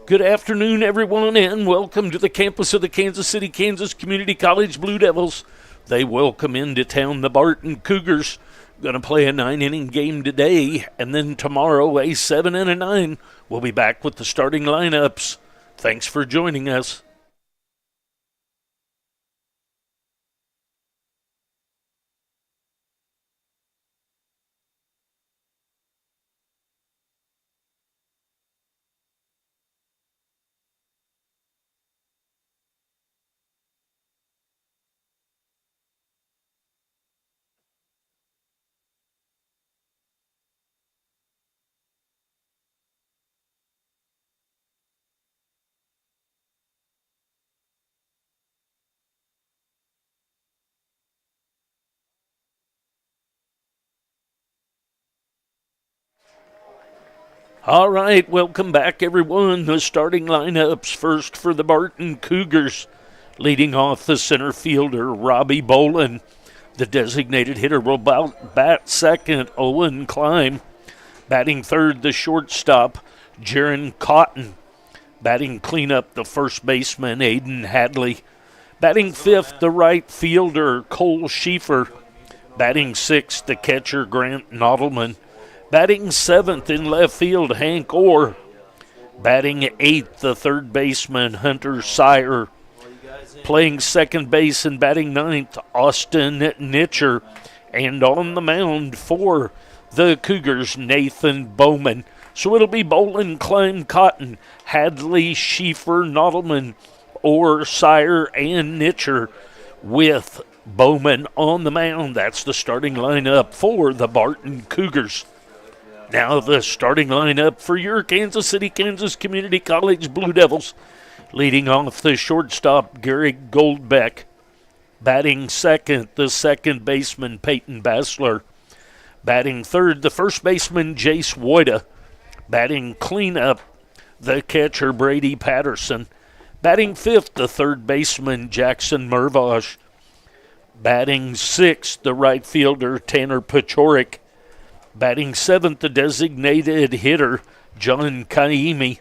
Good afternoon, everyone, and welcome to the campus of the Kansas City, Kansas Community College Blue Devils. They welcome into town the Barton Cougars. Going to play a 9-inning game today, and then tomorrow a 7 and a 9. We'll be back with the starting lineups. Thanks for joining us. All right, welcome back, everyone. The starting lineups first for the Barton Cougars. Leading off the center fielder, Robbie Bolin. The designated hitter will bat second, Owen Klein. Batting third, the shortstop, Jaron Cotton. Batting cleanup, the first baseman, Aiden Hadley. Batting fifth, the right fielder, Cole Schieffer. Batting sixth, the catcher, Grant Nodelman. Batting seventh in left field, Hank Orr. Batting eighth, the third baseman, Hunter Sire. Playing second base and batting ninth, Austin Nitcher. And on the mound for the Cougars, Nathan Bowman. So it'll be Bolin, Klein, Cotton, Hadley, Schieffer, Nodelman, Orr, Sire, and Nitcher with Bowman on the mound. That's the starting lineup for the Barton Cougars. Now the starting lineup for your Kansas City, Kansas Community College Blue Devils. Leading off the shortstop, Gary Goldbeck. Batting second, the second baseman, Peyton Bassler. Batting third, the first baseman, Jace Woida. Batting cleanup, the catcher, Brady Patterson. Batting fifth, the third baseman, Jackson Mervosh. Batting sixth, the right fielder, Tanner Pachorik. Batting seventh, the designated hitter, John Kaimi.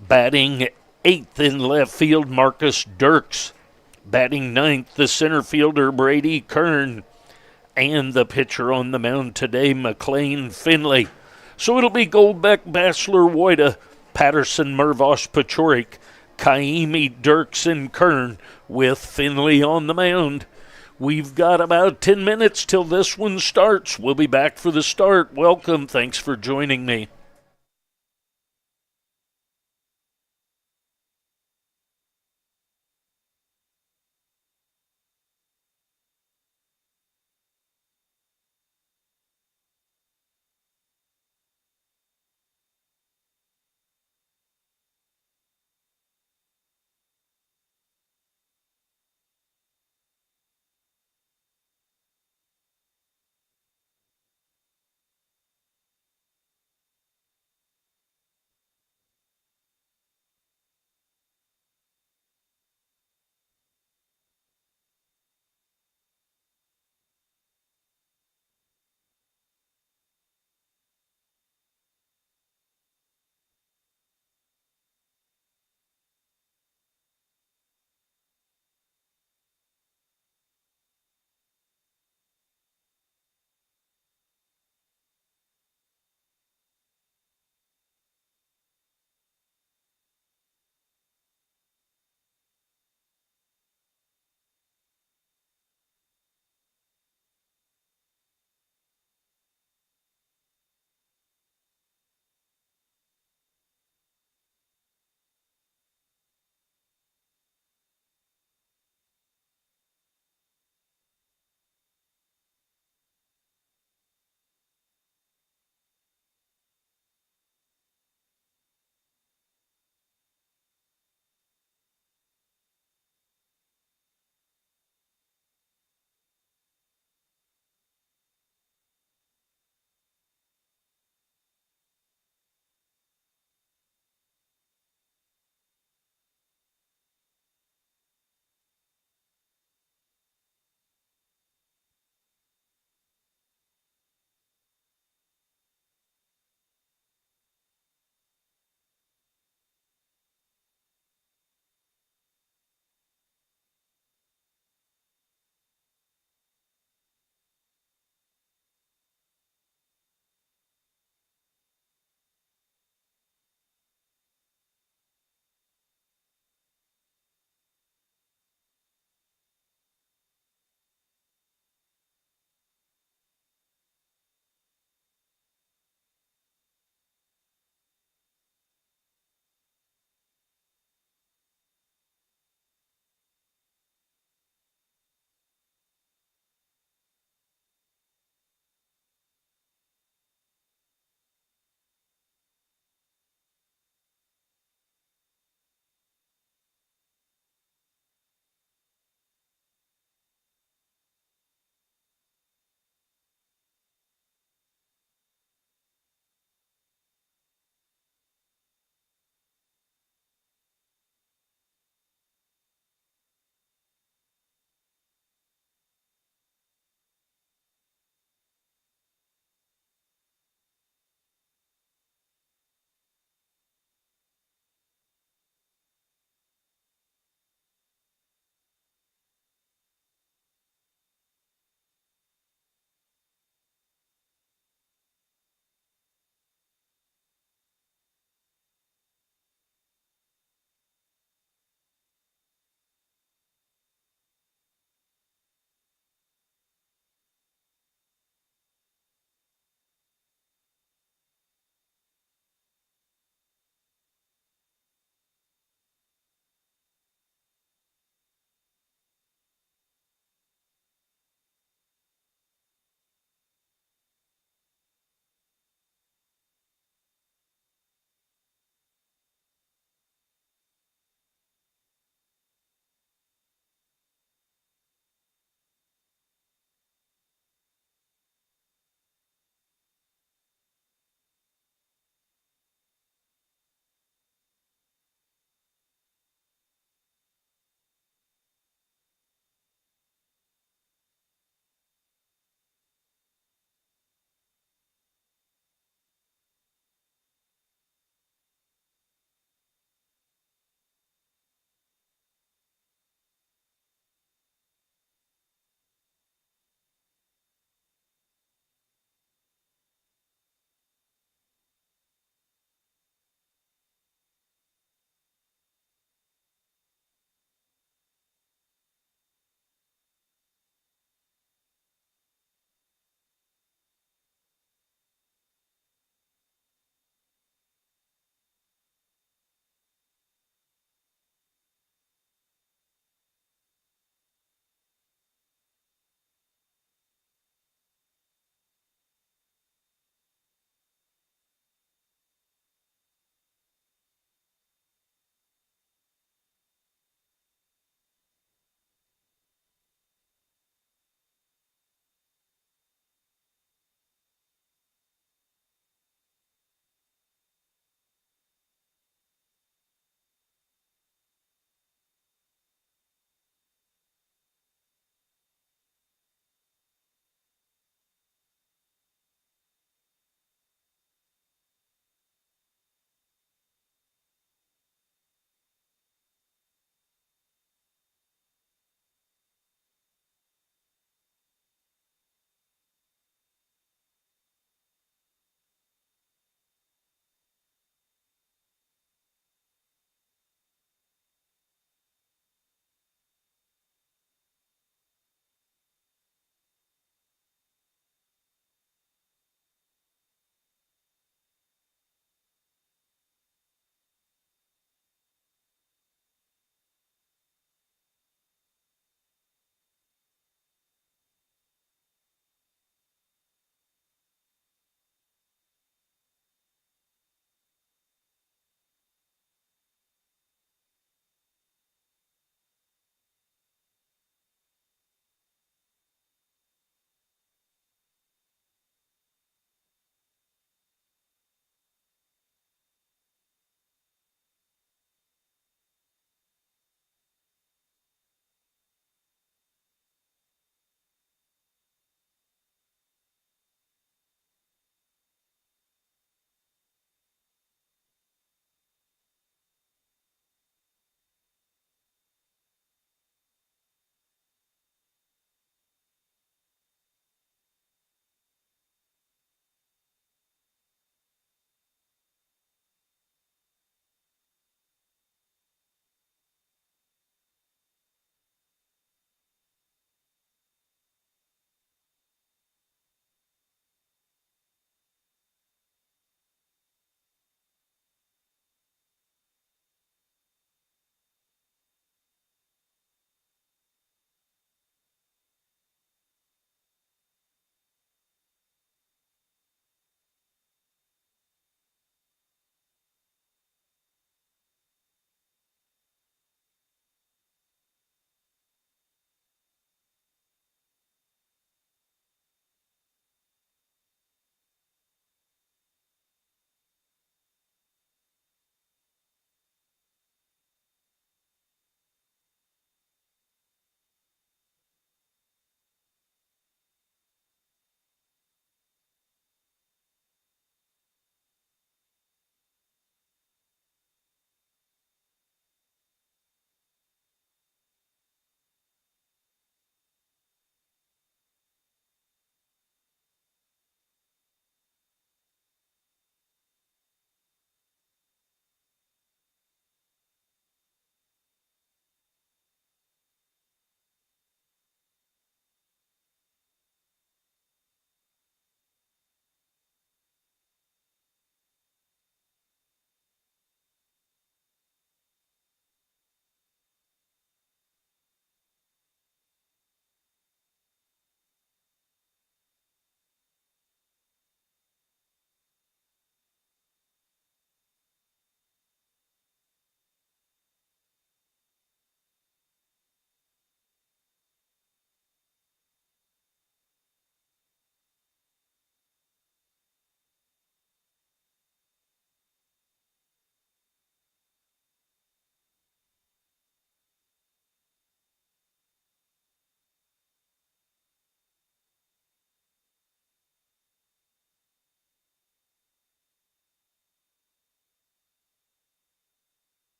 Batting eighth in left field, Marcus Dirks. Batting ninth, the center fielder, Brady Kern. And the pitcher on the mound today, McLean Finley. So it'll be Goldbeck, Bassler, Woida, Patterson, Mervosh, Pachorik, Kaimi, Dirks, and Kern with Finley on the mound. We've got about 10 minutes till this one starts. We'll be back for the start. Welcome. Thanks for joining me.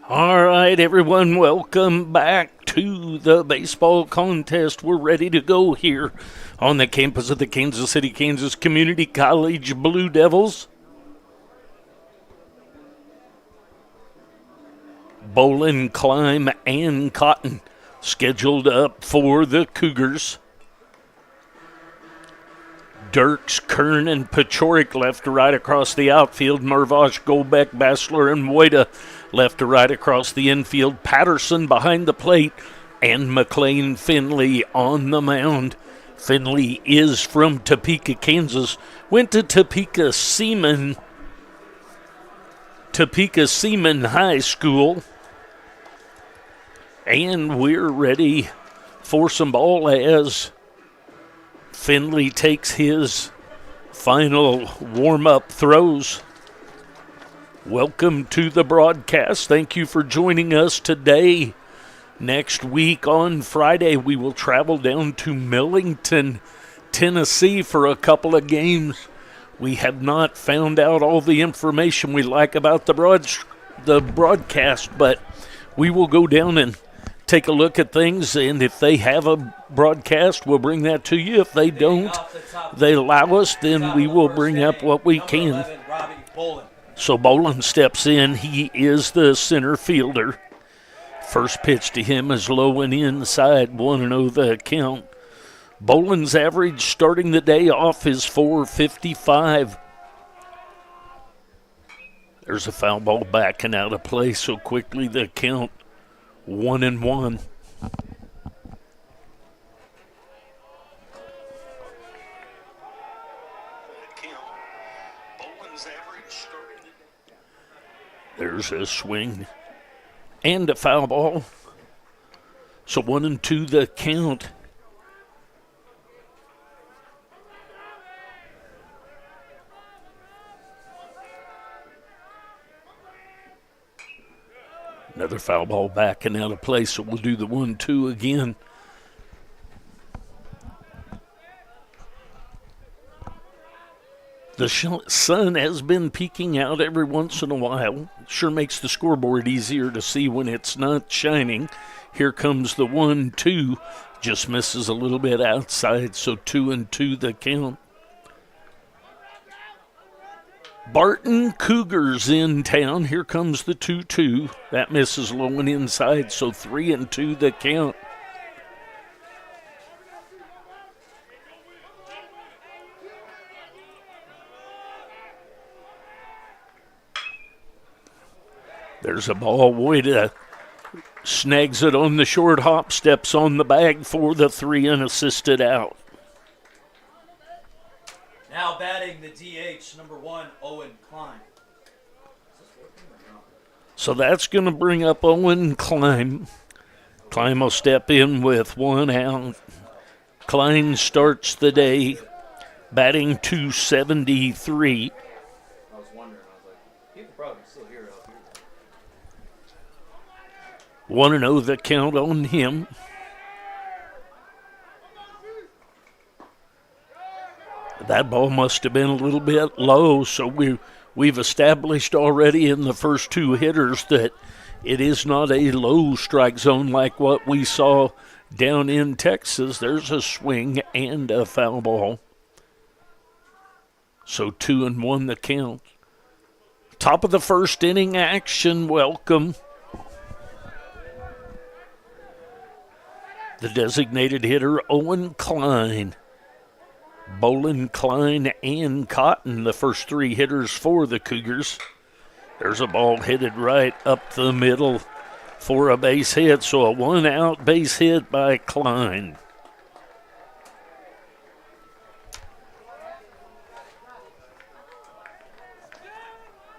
All right, everyone, welcome back to the baseball contest. We're ready to go here on the campus of the Kansas City, Kansas Community College Blue Devils. Bolin, Climb, and Cotton scheduled up for the Cougars. Dirks, Kern, and Pachorik left to right across the outfield. Mervosh, Golbeck, Bassler, and Moida left to right across the infield. Patterson behind the plate, and McLean Finley on the mound. Finley is from Topeka, Kansas. Went to Topeka Seaman High School. And we're ready for some ball as Finley takes his final warm-up throws. Welcome to the broadcast. Thank you for joining us today. Next week on Friday, we will travel down to Millington, Tennessee for a couple of games. We have not found out all the information we like about the broadcast, but we will go down and take a look at things, and if they have a broadcast, we'll bring that to you. If they don't, they allow us, then we will bring up what we can. So Bolin steps in. He is the center fielder. First pitch to him is low and inside, 1-0 the count. Bolin's average starting the day off is .455. There's a foul ball backing out of play so quickly the count 1-1. There's a swing and a foul ball. So 1-2 the count. Another foul ball backing out of play, so we'll do the 1-2 again. The sun has been peeking out every once in a while. Sure makes the scoreboard easier to see when it's not shining. Here comes the 1-2. Just misses a little bit outside, so 2-2 the count. Barton Cougars in town. Here comes the 2-2. That misses low and inside, so 3-2 the count. There's a ball. Woida snags it on the short hop, steps on the bag for the 3 unassisted out. Now batting the DH, number 1, Owen Klein. So that's going to bring up Owen Klein. Klein will step in with 1 out. Klein starts the day batting .273. I was wondering, people probably still hear it out here. 1-0 the count on him. That ball must have been a little bit low, so we've established already in the first 2 hitters that it is not a low strike zone like what we saw down in Texas. There's a swing and a foul ball. So 2-1 the count. Top of the first inning action, welcome. The designated hitter, Owen Klein. Bolin, Klein, and Cotton, the first 3 hitters for the Cougars. There's a ball headed right up the middle for a base hit, so a 1-out base hit by Klein.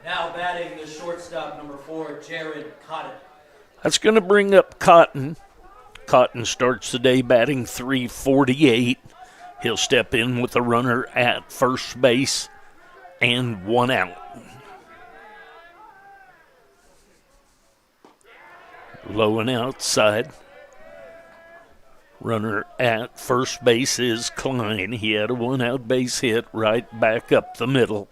Now batting the shortstop, number 4, Jared Cotton. That's going to bring up Cotton. Cotton starts the day batting .348. He'll step in with a runner at first base and 1 out. Low and outside. Runner at first base is Klein. He had a 1-out base hit right back up the middle.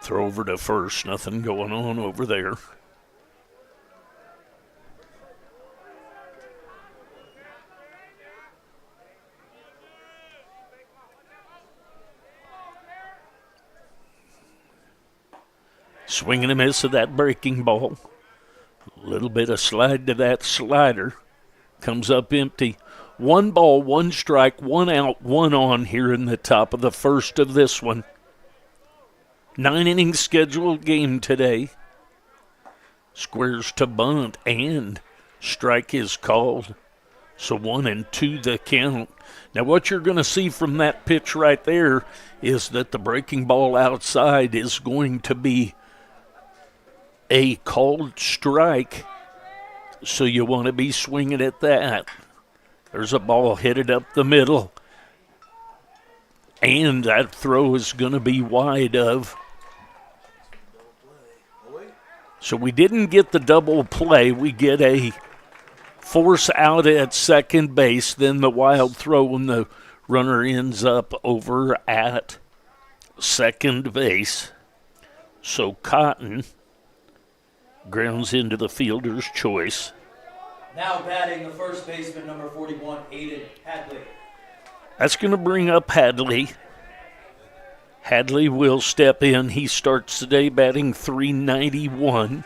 Throw over to first. Nothing going on over there. Swing and a miss of that breaking ball. A little bit of slide to that slider. Comes up empty. 1 ball, 1 strike, 1 out, 1 on here in the top of the first of this one. 9-inning scheduled game today. Squares to bunt and strike is called. So 1-2 the count. Now what you're going to see from that pitch right there is that the breaking ball outside is going to be a called strike. So you want to be swinging at that. There's a ball headed up the middle. And that throw is going to be wide of. So we didn't get the double play. We get a force out at second base. Then the wild throw and the runner ends up over at second base. So Cotton grounds into the fielder's choice. Now batting the first baseman, number 41, Aiden Hadley. That's going to bring up Hadley. Hadley will step in. He starts today batting .391.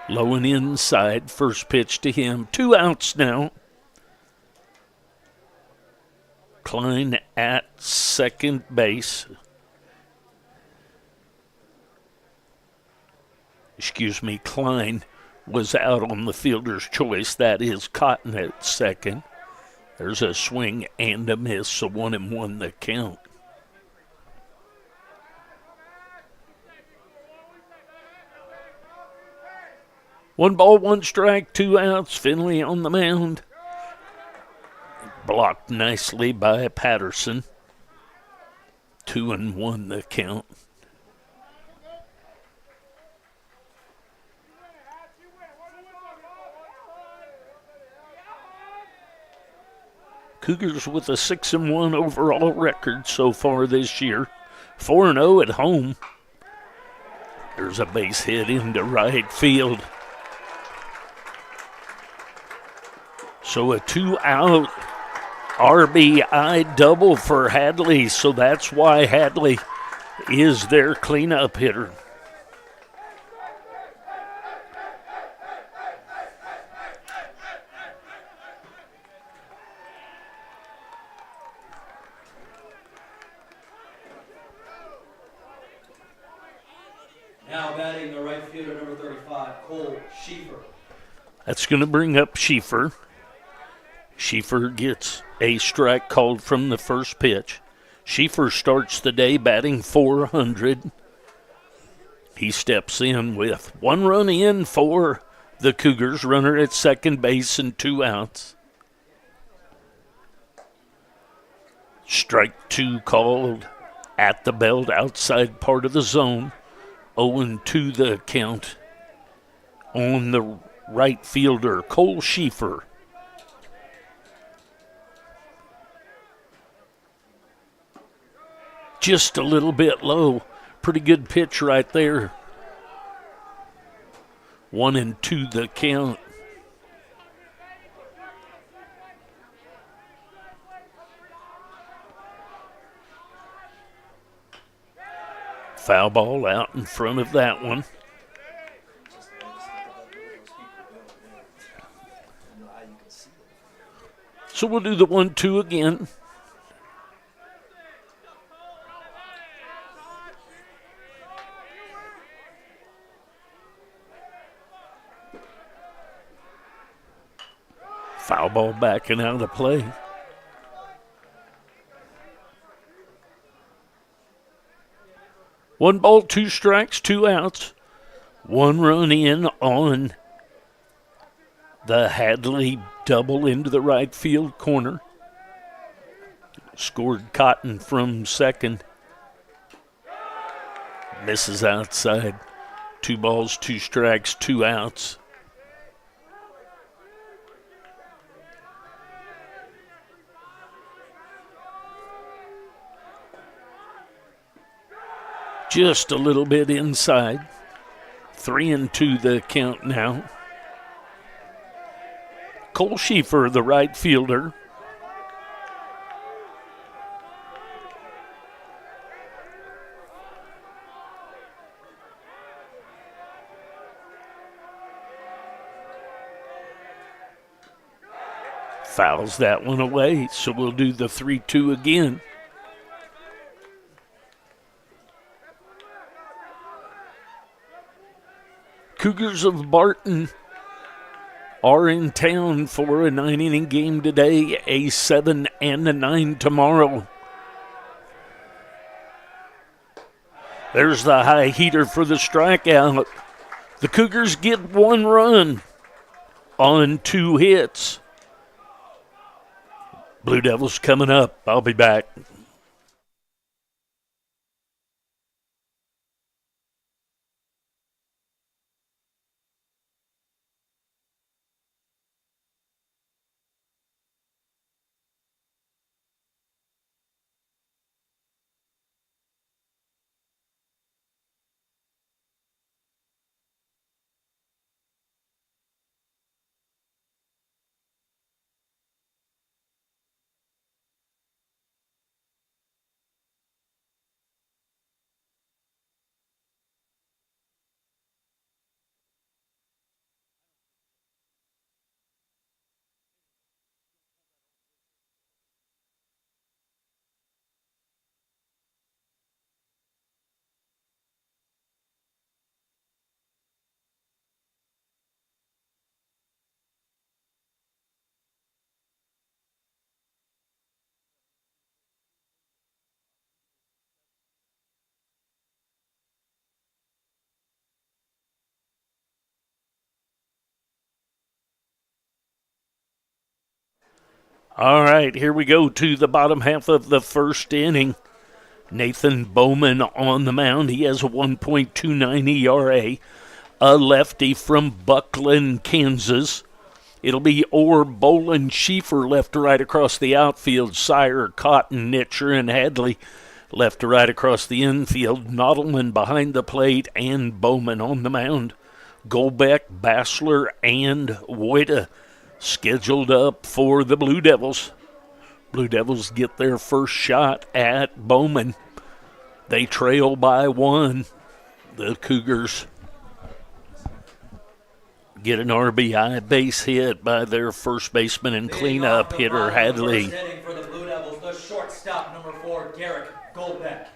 Low and inside. First pitch to him. 2 outs now. Klein at second base. Klein was out on the fielder's choice. That is Cotton at second. There's a swing and a miss, so 1-1 the count. One ball, 1 strike, 2 outs. Finley on the mound. Blocked nicely by Patterson. 2-1 the count. Cougars with a 6-1 overall record so far this year. 4-0 at home. There's a base hit into right field. So a 2-out RBI double for Hadley. So that's why Hadley is their cleanup hitter. Now batting the right fielder, number 35, Cole Schieffer. That's going to bring up Schieffer. Schieffer gets a strike called from the first pitch. Schieffer starts the day batting .400. He steps in with 1 run in for the Cougars. Runner at second base and 2 outs. Strike 2 called at the belt, outside part of the zone. 0-2 the count on the right fielder, Cole Schieffer. Just a little bit low. Pretty good pitch right there. 1-2 the count. Foul ball out in front of that one. So we'll do the 1-2 again. Foul ball backing out of the play. One ball, 2 strikes, 2 outs. 1 run in on the Hadley double into the right field corner. Scored Cotton from second. Misses outside. 2 balls, 2 strikes, 2 outs. Just a little bit inside. 3-2 the count now. Cole Schieffer, the right fielder. Fouls that one away, so we'll do the 3-2 again. Cougars of Barton are in town for a 9-inning game today, a 7 and a 9 tomorrow. There's the high heater for the strikeout. The Cougars get 1 run on 2 hits. Blue Devils coming up. I'll be back. All right, here we go to the bottom half of the first inning. Nathan Bowman on the mound. He has a 1.29 ERA. A lefty from Buckland, Kansas. It'll be Orr, Bolin, Schieffer left to right across the outfield. Sire, Cotton, Nitcher, and Hadley left to right across the infield. Nodelman behind the plate and Bowman on the mound. Golbeck, Bassler, and Wojda scheduled up for the Blue Devils. Blue Devils get their first shot at Bowman. They trail by 1. The Cougars get an RBI base hit by their first baseman and cleanup hitter, Hadley. First inning for the Blue Devils, the shortstop, number 4, Garrick Golbeck.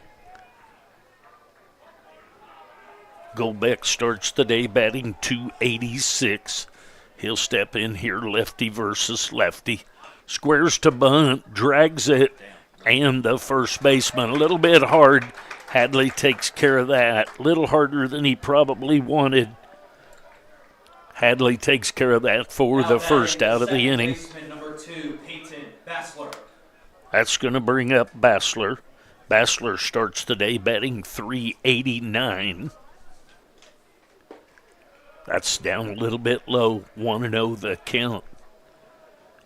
Golbeck starts the day batting .286. He'll step in here, lefty versus lefty. Squares to bunt, drags it, and the first baseman. A little bit hard. Hadley takes care of that. A little harder than he probably wanted. Hadley takes care of that for the first out of the inning. Baseman number 2, Peyton Bassler. That's going to bring up Bassler. Bassler starts the day batting .389. That's down a little bit low. 1-0 the count.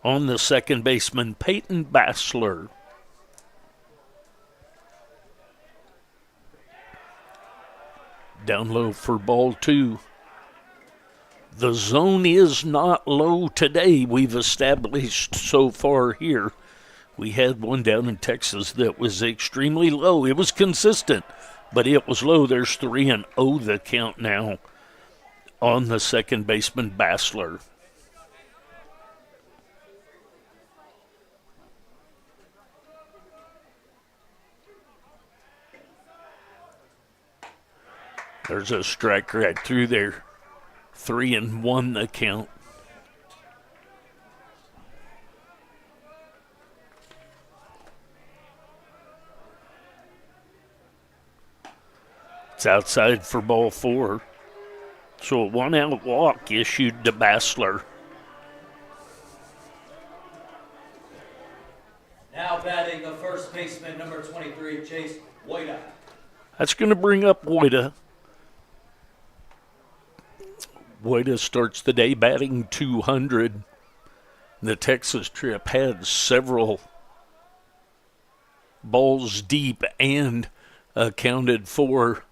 On the second baseman, Peyton Bassler. Down low for ball 2. The zone is not low today, we've established so far here. We had one down in Texas that was extremely low. It was consistent, but it was low. There's 3-0 the count now on the second baseman, Bassler. There's a strike right through there. 3-1 the count. It's outside for ball 4. So a 1-out walk issued to Bassler. Now batting the first baseman, number 23, Chase Wojda. That's going to bring up Wojda. Wojda starts the day batting .200. The Texas trip had several balls deep and accounted for.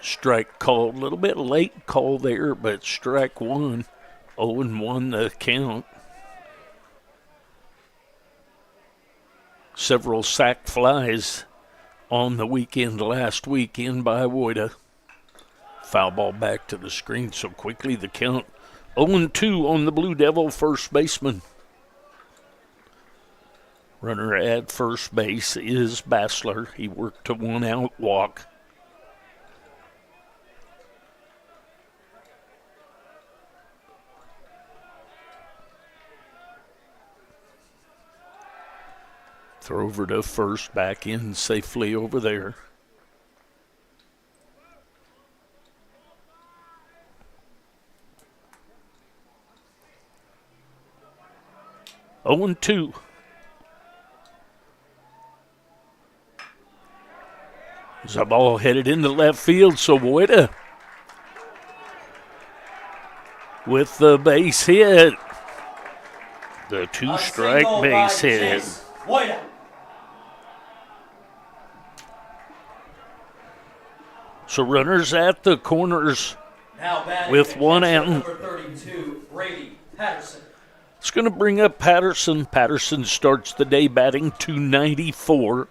Strike called, a little bit late call there, but strike one. 0-1 the count. Several sack flies on the weekend last weekend by Woida. Foul ball back to the screen so quickly. The count 0-2 on the Blue Devil first baseman. Runner at first base is Bassler. He worked a 1-out walk. Throw over to first, back in safely over there. Oh and 2. There's a ball headed into left field, so Woida with the base hit. The two-strike base hit. Woida. So runners at the corners with 1 out. Number 32, Brady Patterson. It's going to bring up Patterson. Patterson starts the day batting .294.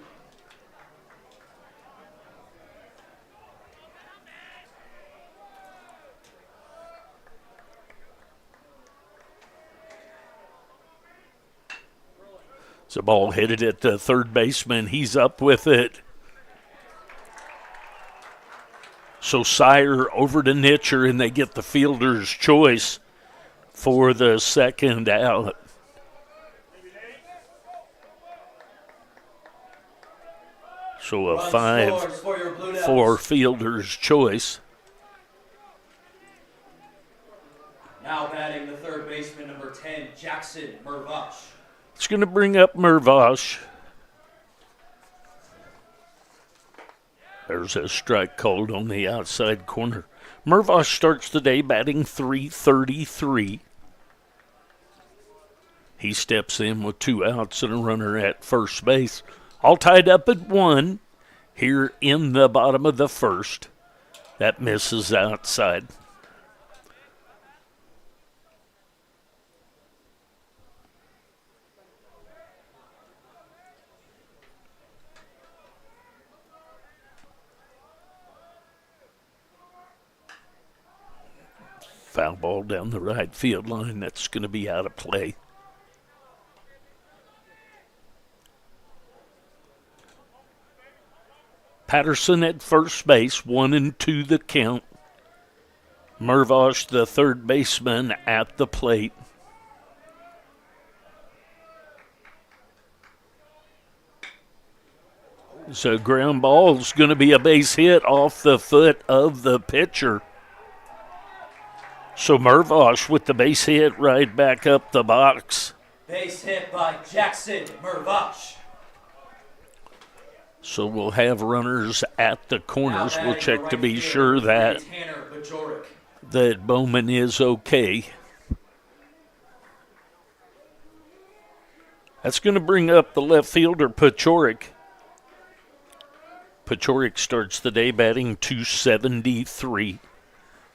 It's a ball headed at the third baseman. He's up with it. So Sire over to Nitcher, and they get the fielder's choice for the second out. So a 5-4 fielder's choice. Now batting the third baseman, number 10, Jackson Mervosh. It's going to bring up Mervosh. There's a strike called on the outside corner. Mervosh starts the day batting .333. He steps in with 2 outs and a runner at first base. All tied up at 1 here in the bottom of the first. That misses outside. Foul ball down the right field line. That's going to be out of play. Patterson at first base, 1-2 the count. Mervosh, the third baseman, at the plate. So ground ball is going to be a base hit off the foot of the pitcher. So Mervosh with the base hit right back up the box. Base hit by Jackson Mervosh. So we'll have runners at the corners. We'll check to be sure that Bowman is okay. That's going to bring up the left fielder, Pachorik. Pachorik starts the day batting .273.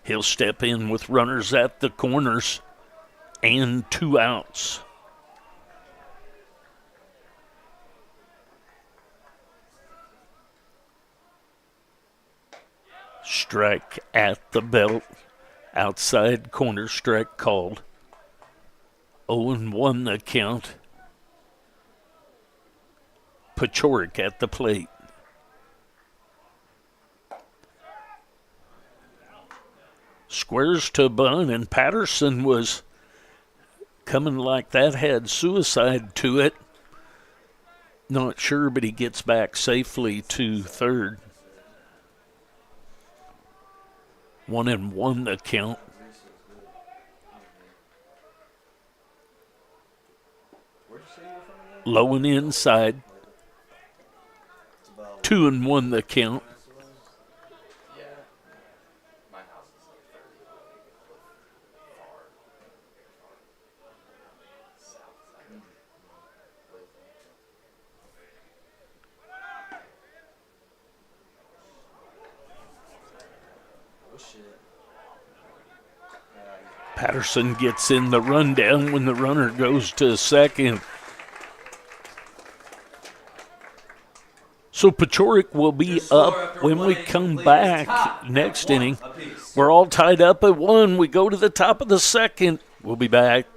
He'll step in with runners at the corners and 2 outs. Strike at the belt. Outside corner strike called. 0-1 the count. Pachorik at the plate. Squares to bunt, and Patterson was coming like that, had suicide to it. Not sure, but he gets back safely to third. 1-1 the count. Low and inside. 2-1 the count. Patterson gets in the rundown when the runner goes to second. So Pechoric will be up when we come back next inning. We're all tied up at 1. We go to the top of the second. We'll be back.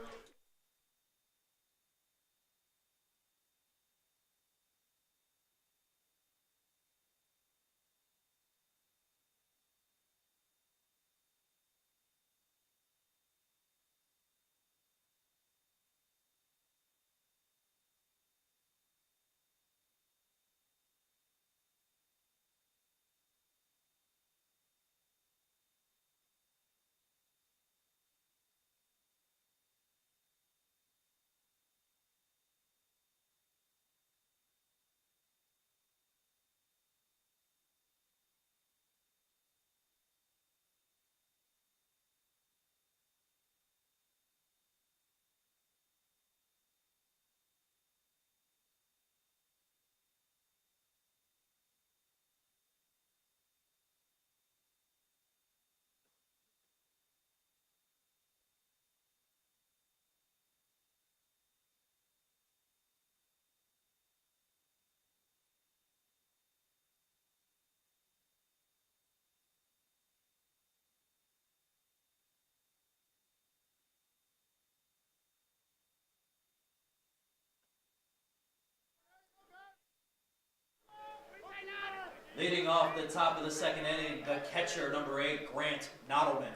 Leading off the top of the second inning, the catcher, number 8, Grant Nottleman.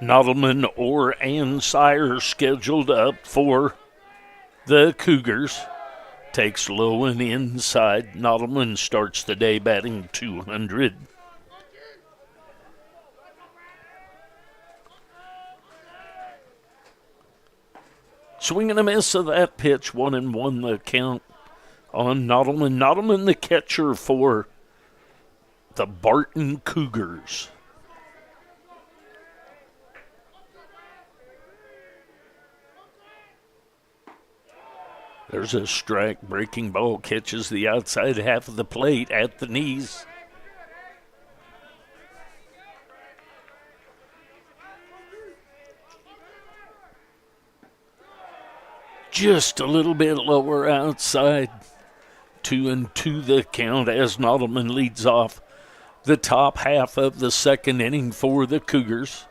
Nottleman or Ann Sire scheduled up for the Cougars. Takes low and inside. Nottleman starts the day batting .200. Swing and a miss of that pitch. 1-1 the count on Nottleman. Nottleman, the catcher for the Barton Cougars. There's a strike. Breaking ball catches the outside half of the plate at the knees. Just a little bit lower outside. 2-2 the count as Nottleman leads off the top half of the second inning for the Cougars.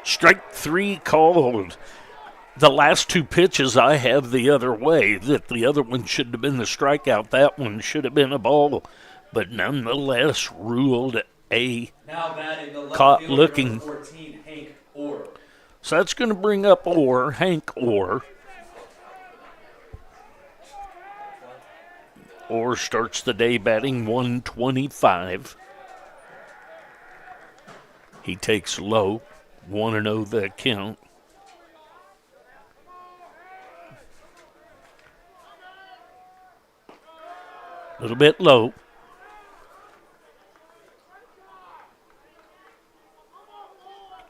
Strike 3 called. The last 2 pitches I have the other way, that the other one should have been the strikeout. That one should have been a ball, but nonetheless ruled a caught looking. 14, Hank Orr. So that's going to bring up Hank Orr. Orr starts the day batting .125. He takes low, 1-0 the count. A little bit low.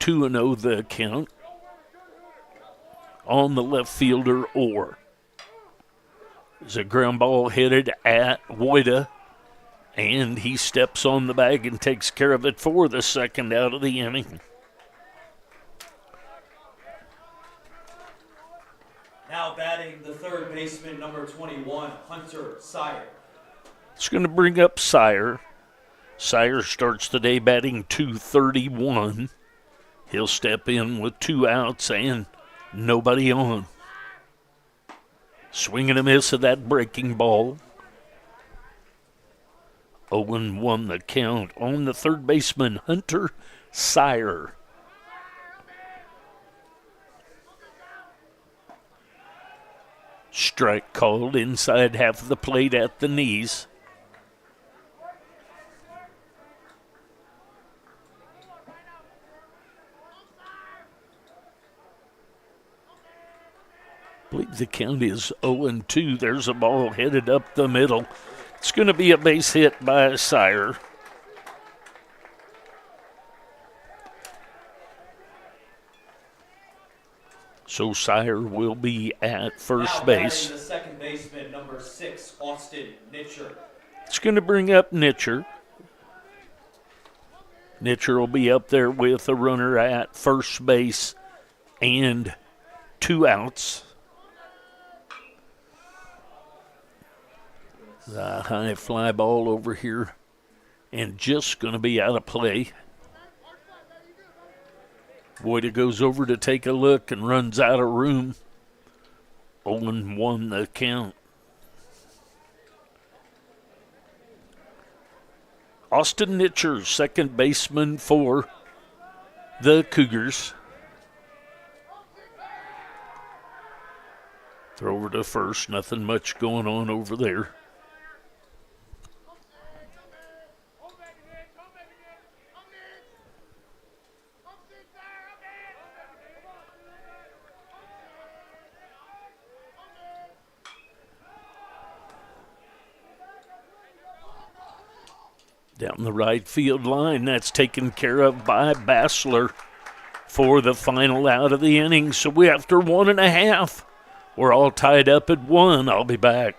.2-0 the count on the left fielder Orr. There's a ground ball headed at Woida, and he steps on the bag and takes care of it for the second out of the inning. Now batting the third baseman, number 21, Hunter Sire. It's going to bring up Sire. Sire starts the day batting .231. He'll step in with 2 outs and nobody on. Swing and a miss of that breaking ball. 0-1 the count on the third baseman, Hunter Sire. Strike called inside half of the plate at the knees. I believe the count is 0-2. There's a ball headed up the middle. It's going to be a base hit by Sire. So Sire will be at first base. The second baseman, number 6, Austin Nitcher. It's going to bring up Nitcher. Nitcher will be up there with a runner at first base and 2 outs. The high fly ball over here and just going to be out of play. Voida goes over to take a look and runs out of room. 0-1 the count. Austin Nitcher, second baseman for the Cougars. Throw over to first, nothing much going on over there. Down the right field line, that's taken care of by Bassler for the final out of the inning. So we after 1.5, we're all tied up at 1. I'll be back.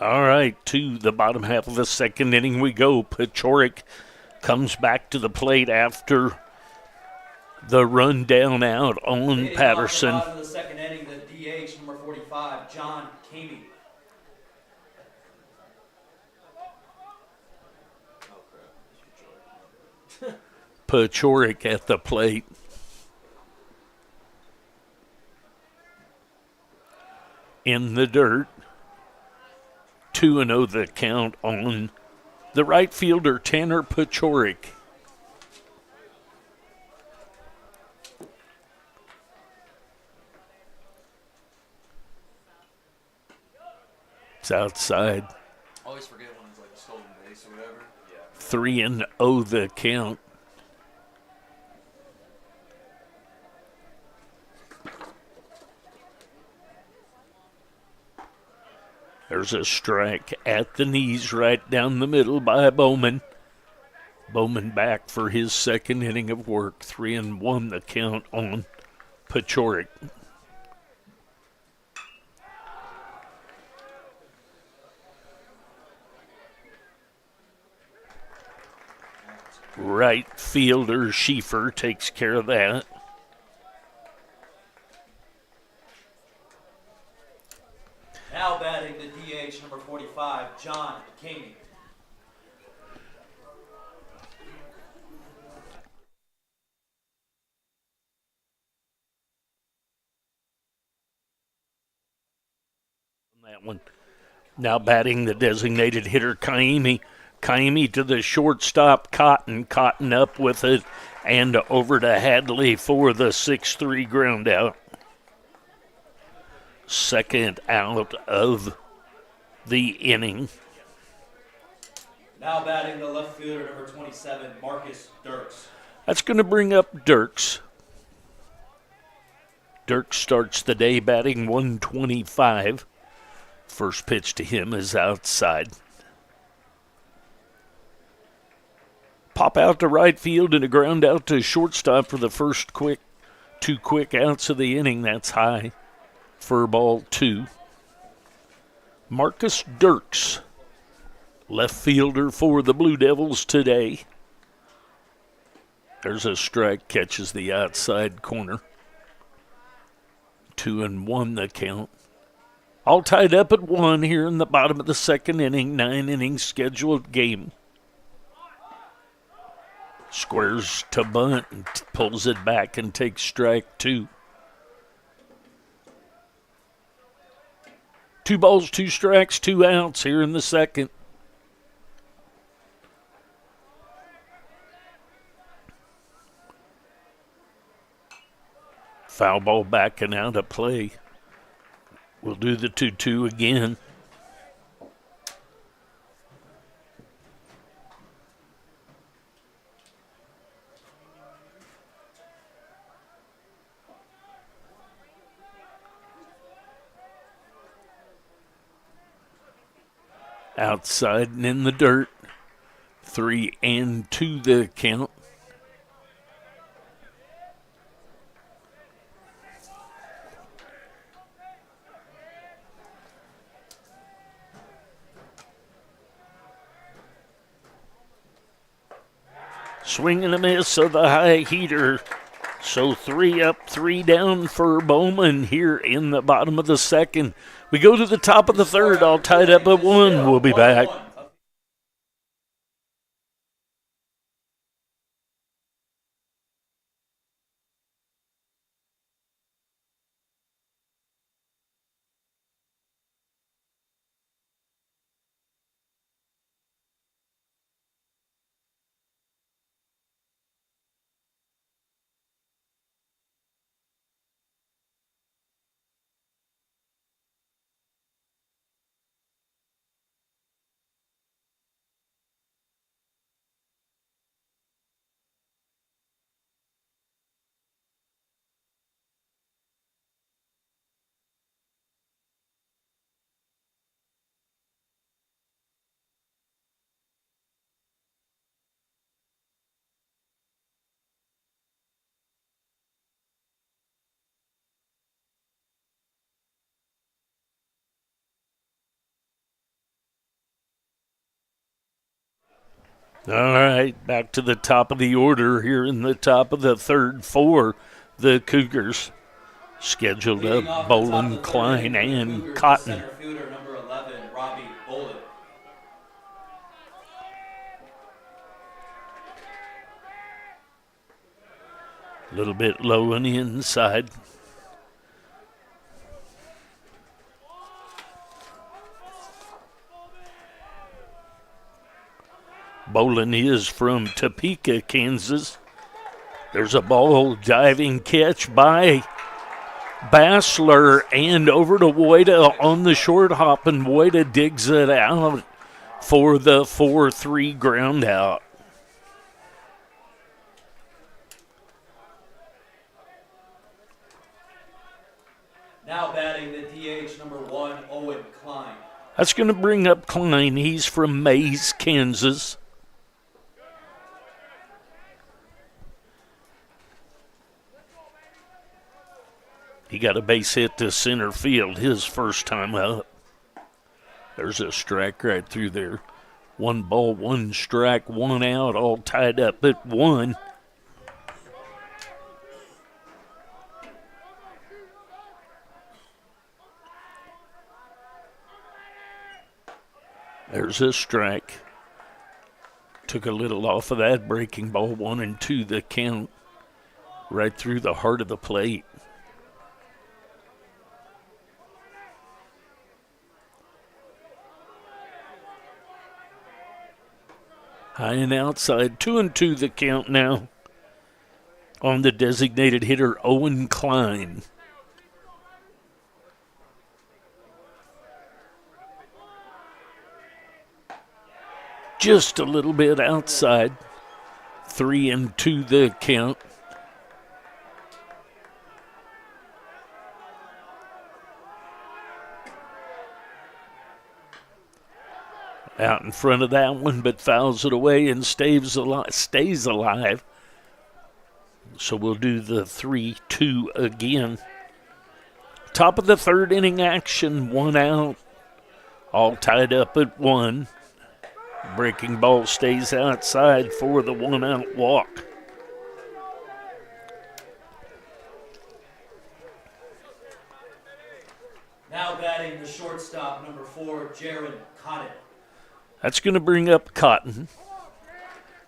All right, to the bottom half of the second inning we go. Pachorik comes back to the plate after the run down out on Patterson. Off the bottom of the second inning, the DH, number 45, John Kamey. Pachorik at the plate. In the dirt. 2-0 the count on the right fielder, Tanner Pachorik. It's outside. Always forget when it's like a stolen base or whatever. Yeah. 3-0 the count. There's a strike at the knees right down the middle by Bowman. Bowman back for his second inning of work. 3-1 the count on Pachorik. Right fielder Schieffer takes care of that. Now batting the DH, number 45, John Kamey. That one. Now batting the designated hitter, Kaimi. Kaimi to the shortstop, Cotton. Cotton up with it and over to Hadley for the 6-3 ground out. Second out of the inning. Now batting the left fielder, number 27, Marcus Dirks. That's going to bring up Dirks. Dirks starts the day batting 125. First pitch to him is outside. Pop out to right field and a ground out to shortstop for the first two quick outs of the inning. That's high for ball 2. Marcus Dirks, left fielder for the Blue Devils today. There's a strike, catches the outside corner. 2-1 the count. All tied up at 1 here in the bottom of the second inning. 9-inning scheduled game. Squares to bunt and pulls it back and takes strike 2. 2 balls, 2 strikes, 2 outs here in the second. Foul ball back and out of play. We'll do the 2-2 again. Outside and in the dirt. 3-2 the count. Swing and a miss of the high heater. So 3 up, 3 down for Bowman here in the bottom of the second. We go to the top of the third, all tied up at 1. We'll be back. All right, back to the top of the order here in the top of the third for the Cougars. Scheduled up Bolin, Klein, and Cotton. Center fielder number 11, Robbie Bolin. A little bit low on the inside. Bolin is from Topeka, Kansas. There's a ball diving catch by Bassler and over to Woida on the short hop, and Woida digs it out for the 4-3 ground out. Now batting the DH number 1, Owen Klein. That's going to bring up Klein. He's from Mays, Kansas. He got a base hit to center field his first time up. There's a strike right through there. 1 ball, 1 strike, 1 out, all tied up at 1. There's a strike. Took a little off of that breaking ball. 1-2 the count. Right through the heart of the plate. High and outside, 2-2 the count now on the designated hitter, Owen Klein. Just a little bit outside, 3-2 the count. Out in front of that one, but fouls it away and stays alive. So we'll do the 3-2 again. Top of the third inning action, 1 out. All tied up at 1. Breaking ball stays outside for the 1-out walk. Now batting the shortstop, number 4, Jaron Cotton. That's going to bring up Cotton.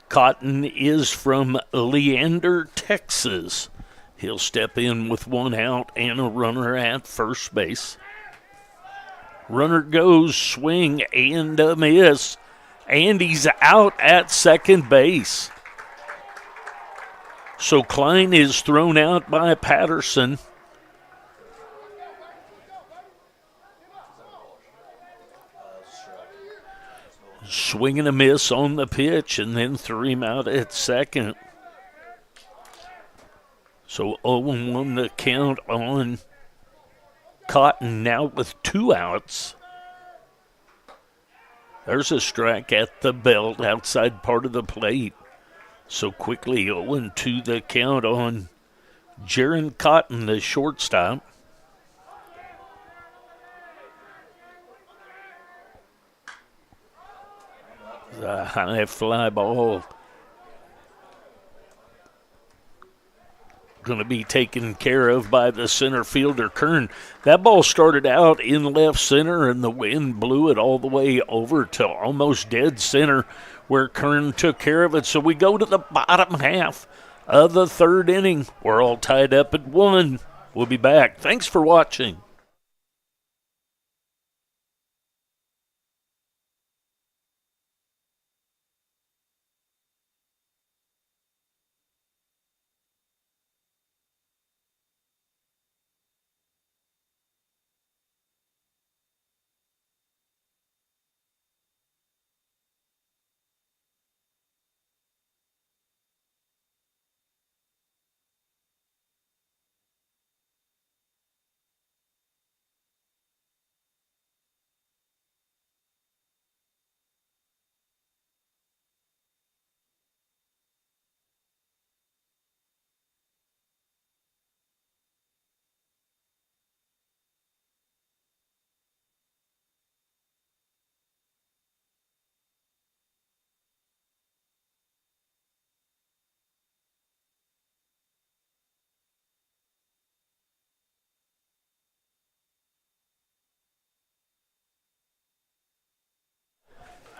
Cotton is from Leander, Texas. He'll step in with 1 out and a runner at first base. Runner goes, swing and a miss, and he's out at second base. So Klein is thrown out by Patterson. Swing and a miss on the pitch, and then threw him out at second. So 0-1 the count on Cotton now with 2 outs. There's a strike at the belt outside part of the plate. So quickly 0-2 the count on Jaron Cotton, the shortstop. The high fly ball going to be taken care of by the center fielder, Kern. That ball started out in left center, and the wind blew it all the way over to almost dead center, where Kern took care of it. So we go to the bottom half of the 3rd inning. We're all tied up at 1. We'll be back. Thanks for watching.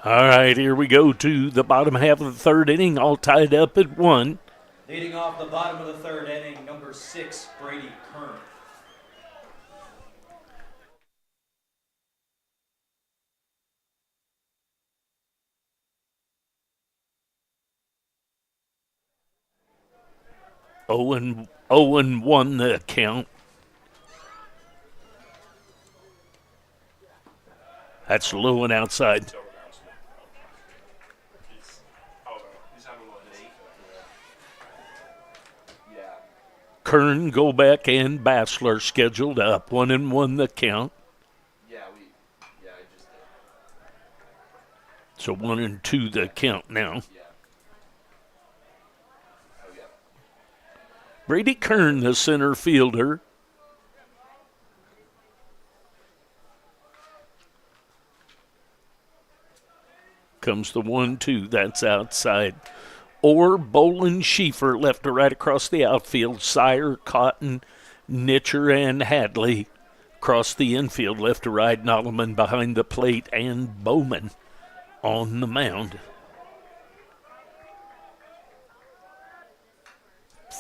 All right, here we go to the bottom half of the 3rd inning, all tied up at 1. Leading off the bottom of the 3rd inning, number 6, Brady Kern. Oh and 1 the count. That's low and outside. Kern, Golbeck, and Bassler scheduled up. 1-1 the count. I just did. So 1-2 the count now. Yeah. Oh, yeah. Brady Kern, the center fielder. Comes the 1-2. That's outside. Or Bolin Schieffer, left to right across the outfield. Sire, Cotton, Nitcher, and Hadley across the infield, left to right. Nottleman behind the plate, and Bowman on the mound.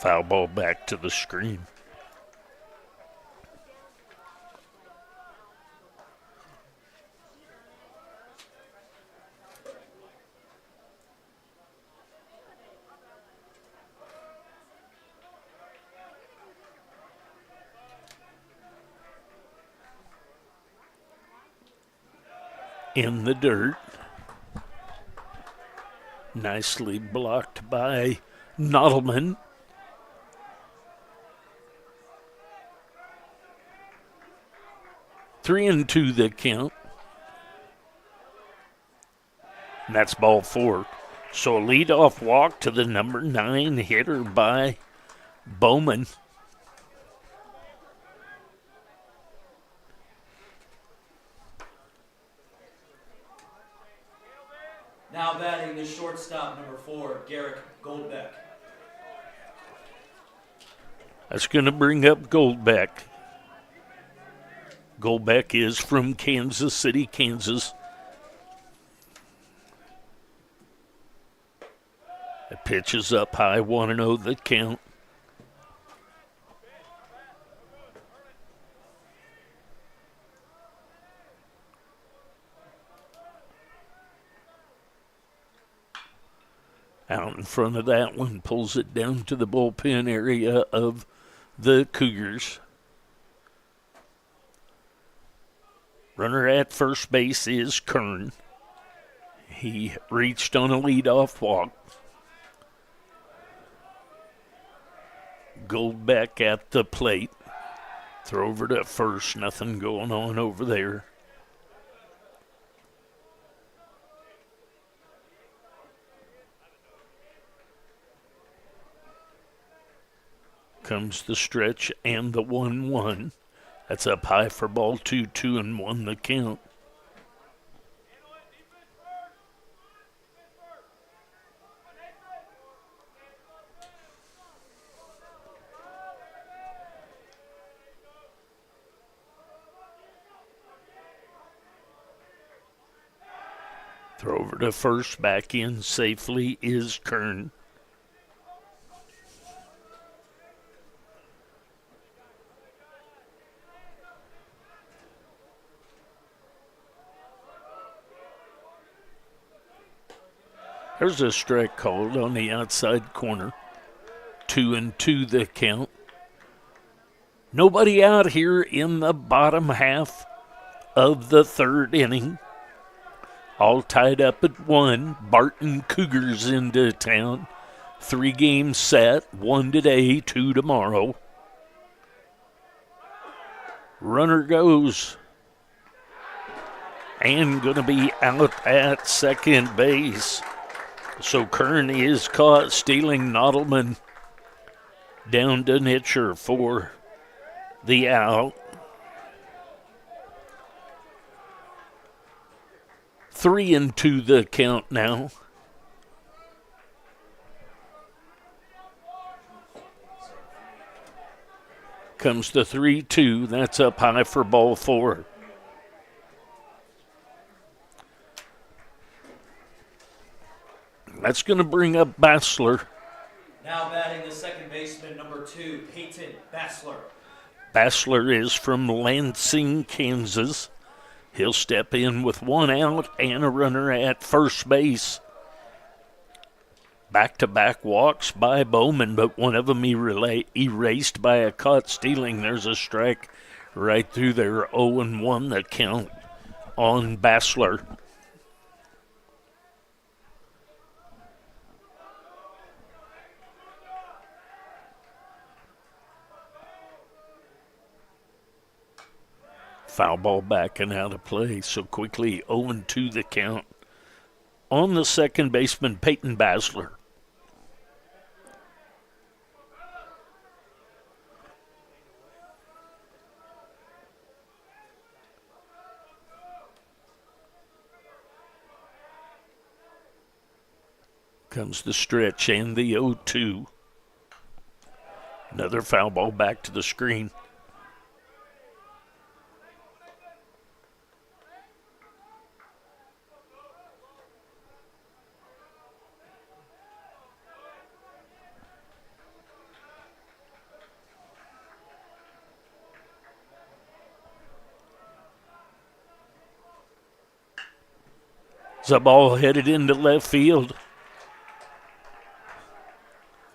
Foul ball back to the screen. In the dirt. Nicely blocked by Nottleman. Three and two the count. And that's ball 4. So a leadoff walk to the number 9 hitter by Bowman. Now batting the shortstop, number 4, Garrick Goldbeck. That's going to bring up Goldbeck. Golbeck is from Kansas City, Kansas. The pitch is up high, 1-0 the count. Out in front of that one, pulls it down to the bullpen area of the Cougars. Runner at first base is Kern. He reached on a leadoff walk. Goldbeck at the plate. Throw over to first, nothing going on over there. Comes the stretch and the 1-1. That's up high for ball 2, 2-1 the count. Throw over to first, back in safely is Kern. There's a strike called on the outside corner. 2-2 the count. Nobody out here in the bottom half of the third inning. All tied up at 1. Barton Cougars into town. 3 games set. 1 today, 2 tomorrow. Runner goes. And going to be out at second base. So Kern is caught stealing. Nodelman down to Nitcher for the out. 3-2 the count now. Comes the 3-2. That's up high for ball 4. That's going to bring up Bassler. Now batting the second baseman, number 2, Peyton Bassler. Bassler is from Lansing, Kansas. He'll step in with 1 out and a runner at first base. Back-to-back walks by Bowman, but one of them erased by a caught stealing. There's a strike right through there. 0-1 the count on Bassler. Foul ball back and out of play, so quickly 0-2 the count on the second baseman, Peyton Bassler. Comes the stretch and the 0-2. Another foul ball back to the screen. The ball headed into left field.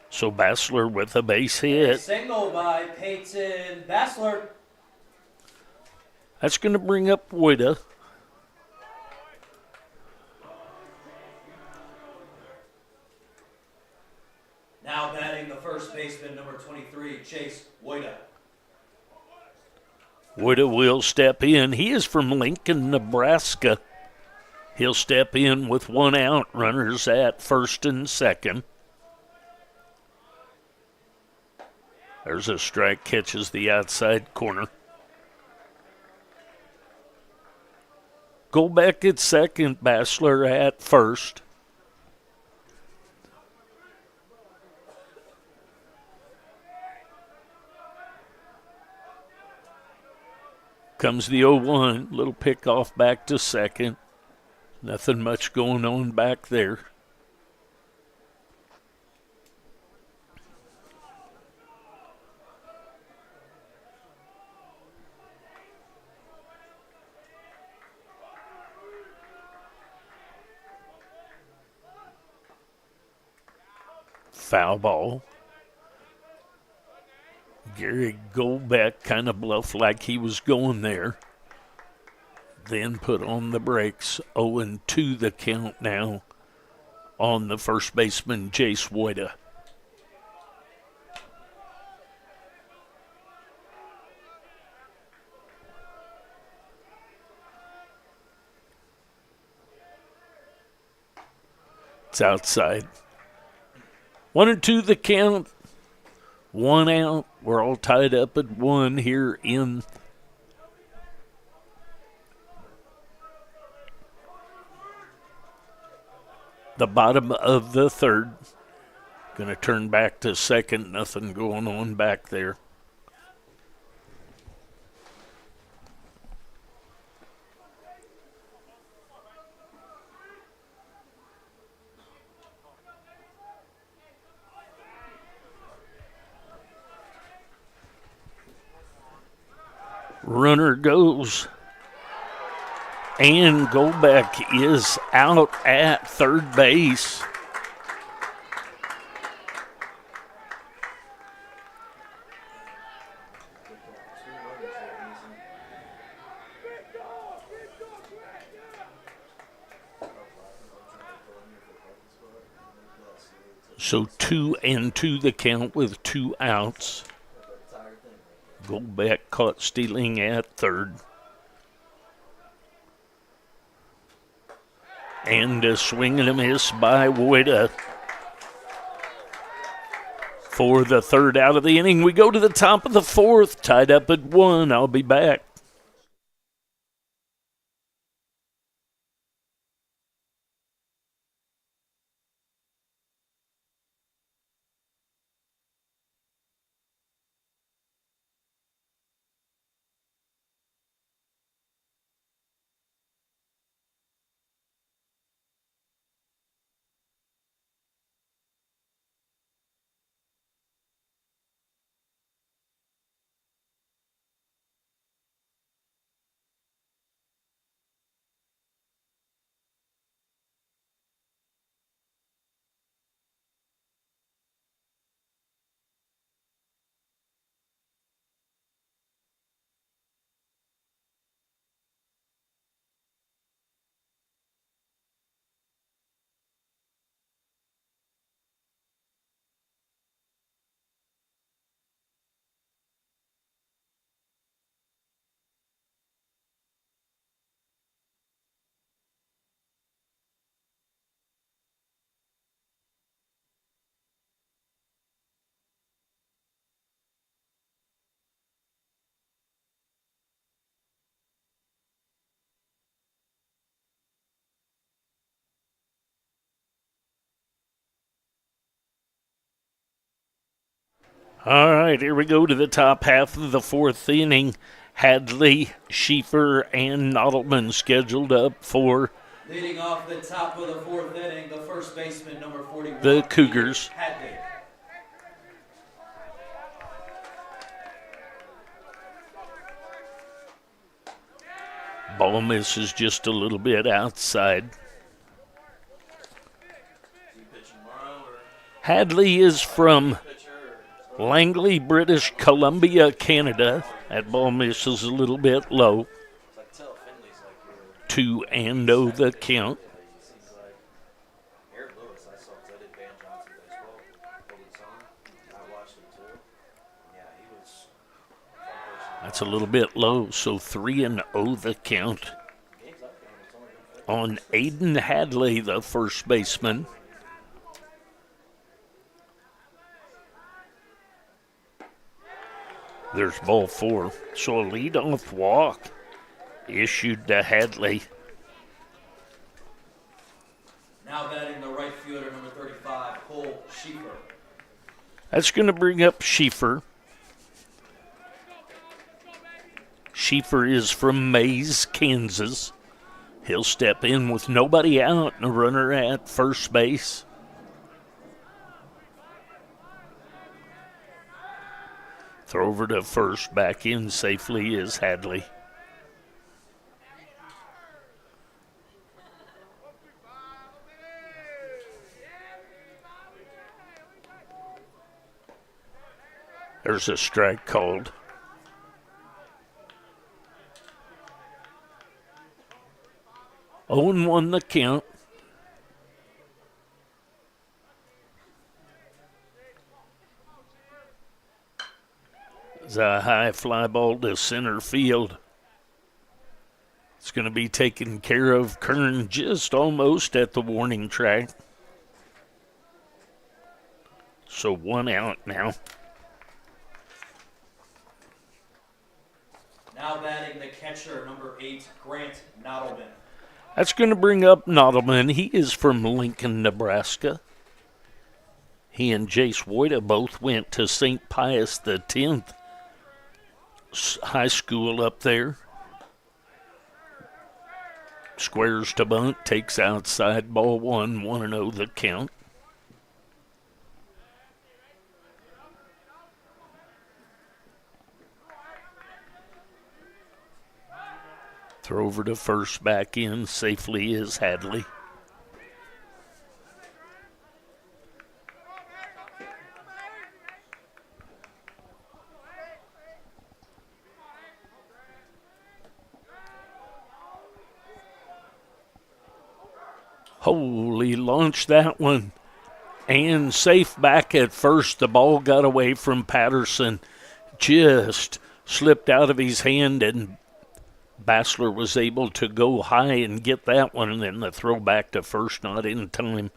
So Bassler with a base hit. Single by Peyton Bassler. That's going to bring up Woida. Now batting the first baseman, number 23, Chase Woida. Woida will step in. He is from Lincoln, Nebraska. He'll step in with 1 out, runners at first and second. There's a strike, catches the outside corner. Golbeck at second, Bassler at first. Comes the 0-1. Little pickoff back to second. Nothing much going on back there. Foul ball. Gary Goldbeck kind of bluffed like he was going there. Then put on the brakes. 0-2 the count now on the first baseman, Jace Woida. It's outside. 1-2 the count. 1 out. We're all tied up at 1 here in the bottom of the third. Going to turn back to second. Nothing going on back there. Runner goes. And Goldbeck is out at third base. So 2-2 the count with 2 outs. Goldbeck caught stealing at third. And a swing and a miss by Woida. For the third out of the inning, we go to the top of the fourth, tied up at 1. I'll be back. All right, here we go to the top half of the fourth inning. Hadley, Schieffer, and Nodelman scheduled up for leading off the top of the fourth inning, the first baseman, number 41, the Cougars. Hadley. Ball misses just a little bit outside. Hadley is from Langley, British Columbia, Canada. That ball misses a little bit low. 2-0 the count. That's a little bit low, so 3-0 the count on Aiden Hadley, the first baseman. There's ball 4. So a leadoff walk issued to Hadley. Now batting the right fielder, number 35, Cole Schieffer. That's going to bring up Schieffer. Schieffer is from Mays, Kansas. He'll step in with nobody out and a runner at first base. Throw over to first, back in safely is Hadley. There's a strike called. Owen won the count. It's a high fly ball to center field. It's going to be taken care of. Kern just almost at the warning track. So 1 out now. Now batting the catcher, number 8, Grant Nottleman. That's going to bring up Nottleman. He is from Lincoln, Nebraska. He and Jace Woida both went to St. Pius X high school up there. Squares to bunt, takes outside, ball 1, 1-0 the count. Throw over to first, back in safely is Hadley. Holy, launched that one. And safe back at first. The ball got away from Patterson. Just slipped out of his hand, and Bassler was able to go high and get that one. And then the throw back to first, not in time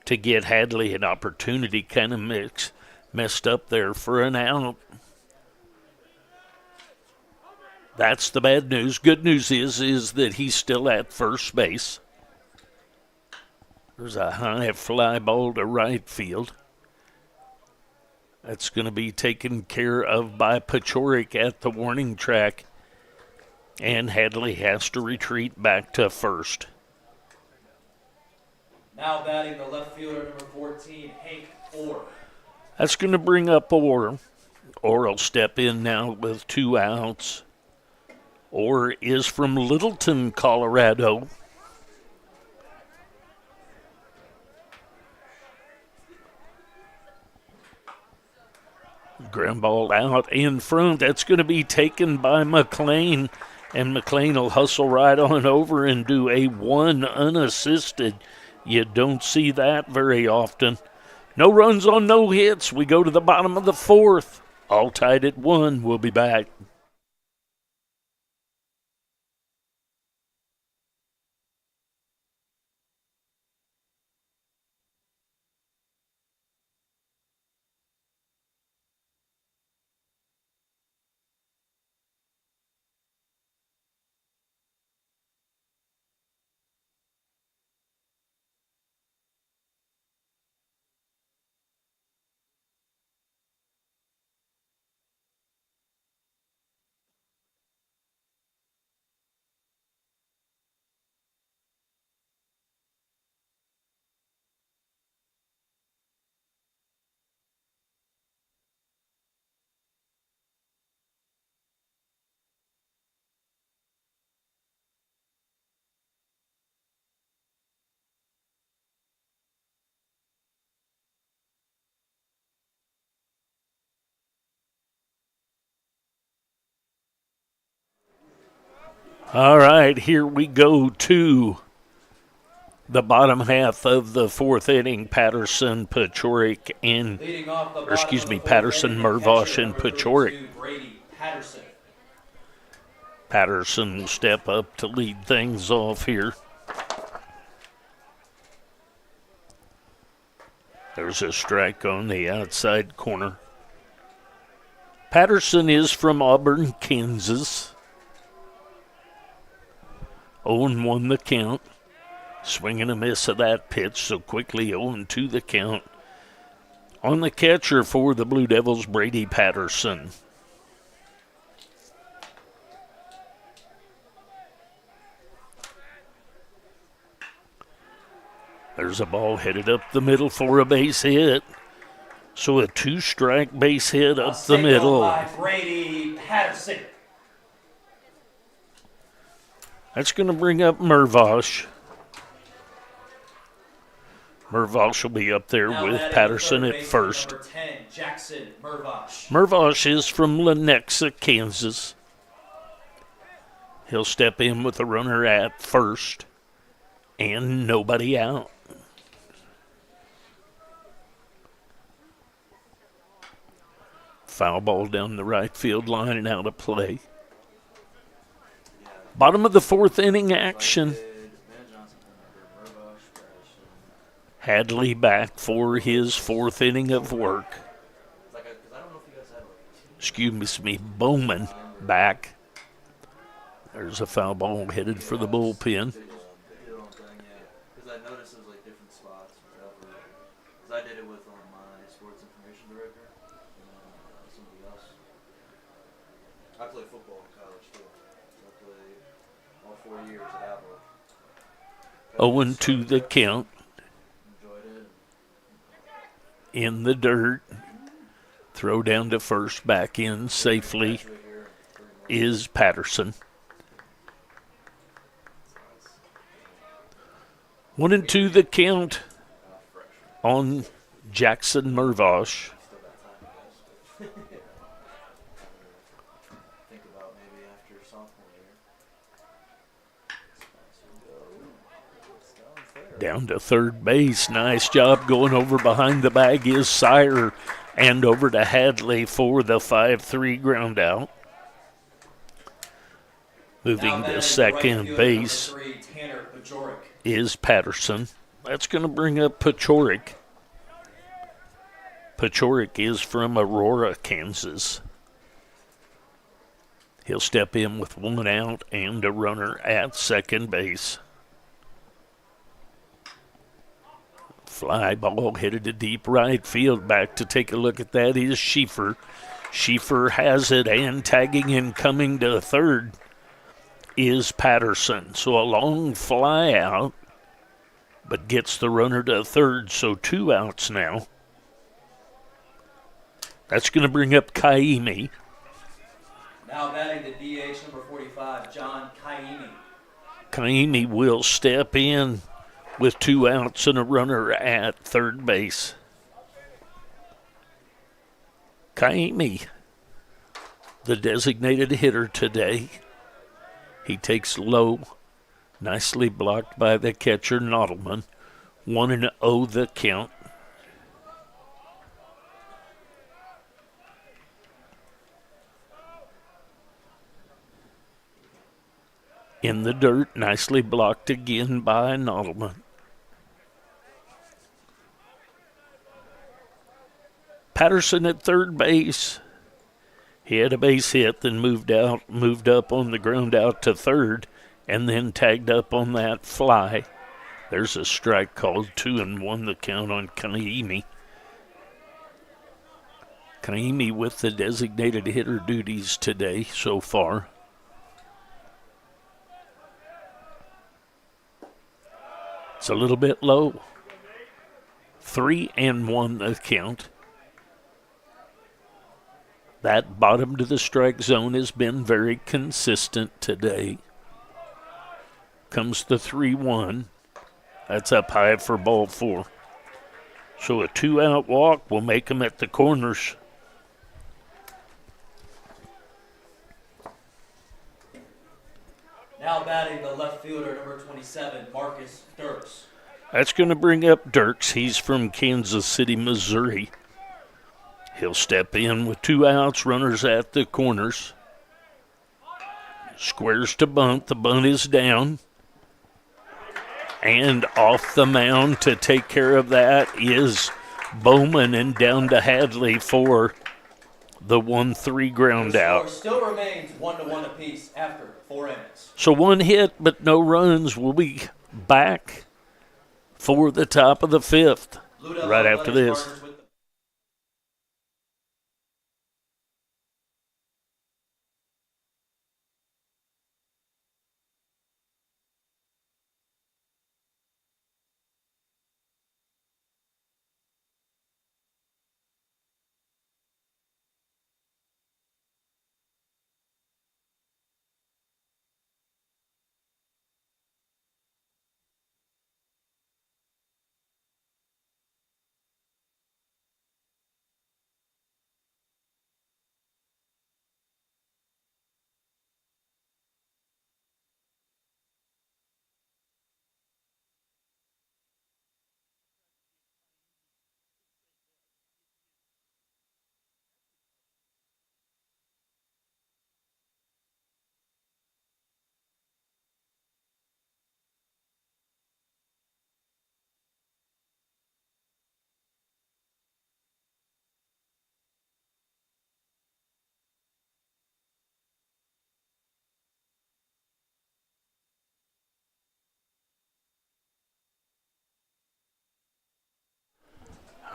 to get Hadley an opportunity. Kind of messed up there for an out. That's the bad news. Good news is that he's still at first base. There's a high fly ball to right field. That's going to be taken care of by Pachorik at the warning track. And Hadley has to retreat back to first. Now batting the left fielder, number 14, Hank Orr. That's going to bring up Orr. Orr will step in now with 2 outs. Orr is from Littleton, Colorado. Ground ball out in front. That's going to be taken by McLean. And McLean will hustle right on over and do a 1 unassisted. You don't see that very often. No runs on no hits. We go to the bottom of the 4th. All tied at 1. We'll be back. All right, here we go to the bottom half of the 4th inning. Patterson, Pachorik, and Patterson, Mervosh, and Pachorik. Patterson will step up to lead things off here. There's a strike on the outside corner. Patterson is from Auburn, Kansas. 0-1 the count. Swing and a miss of that pitch, so quickly 0-2 the count. On the catcher for the Blue Devils, Brady Patterson. There's a ball headed up the middle for a base hit. So a 2-strike base hit up the middle. By Brady Patterson. That's going to bring up Mervosh. Mervosh will be up there Now with batting Patterson third at baseman, first. Number 10, Jackson Mervosh. Mervosh is from Lenexa, Kansas. He'll step in with a runner at first and nobody out. Foul ball down the right field line and out of play. Bottom of the fourth inning action. Hadley back for his fourth inning of work. Excuse me, Bowman back. There's a foul ball headed for the bullpen. Because I noticed it was like different spots. Because I did it with my sports information director and somebody else. I played football in college too. So I played all 4 years at Apple. 0-2 the count. Enjoyed it. In the dirt. Throw down to first, back in safely is Patterson. 1-2 the count on Jackson Mervosh. Think about maybe after sophomore year. Down to third base. Nice job going over behind the bag is Sire. And over to Hadley for the 5-3 ground out. Moving to second base is Patterson. That's going to bring up Pachorik. Pachorik is from Aurora, Kansas. He'll step in with one out and a runner at second base. Fly ball headed to deep right field. Back to take a look at that is Schieffer. Schieffer has it, and tagging and coming to third is Patterson. So a long fly out, but gets the runner to third, so 2 outs now. That's going to bring up Kaimi. Now batting the DH number 45, John Kaimi. Kaimi will step in with 2 outs and a runner at third base. Kaimi, the designated hitter today. He takes low, nicely blocked by the catcher, Nodelman. 1-0 the count. In the dirt, nicely blocked again by Nodelman. Patterson at third base. He had a base hit, then moved up on the ground out to third, and then tagged up on that fly. There's a strike called, 2-1 the count on Kaimi. Kaimi with the designated hitter duties today so far. It's a little bit low. 3-1 the count. That bottom to the strike zone has been very consistent today. Comes the 3-1. That's up high for ball 4. So a 2-out walk will make them at the corners. Now batting the left fielder, number 27, Marcus Dirks. That's going to bring up Dirks. He's from Kansas City, Missouri. He'll step in with 2 outs, runners at the corners. Squares to bunt. The bunt is down. And off the mound to take care of that is Bowman, and down to Hadley for the 1-3 ground out. Still remains 1-1 apiece after 4 innings. So 1 hit but no runs. We'll be back for the top of the 5th right after this.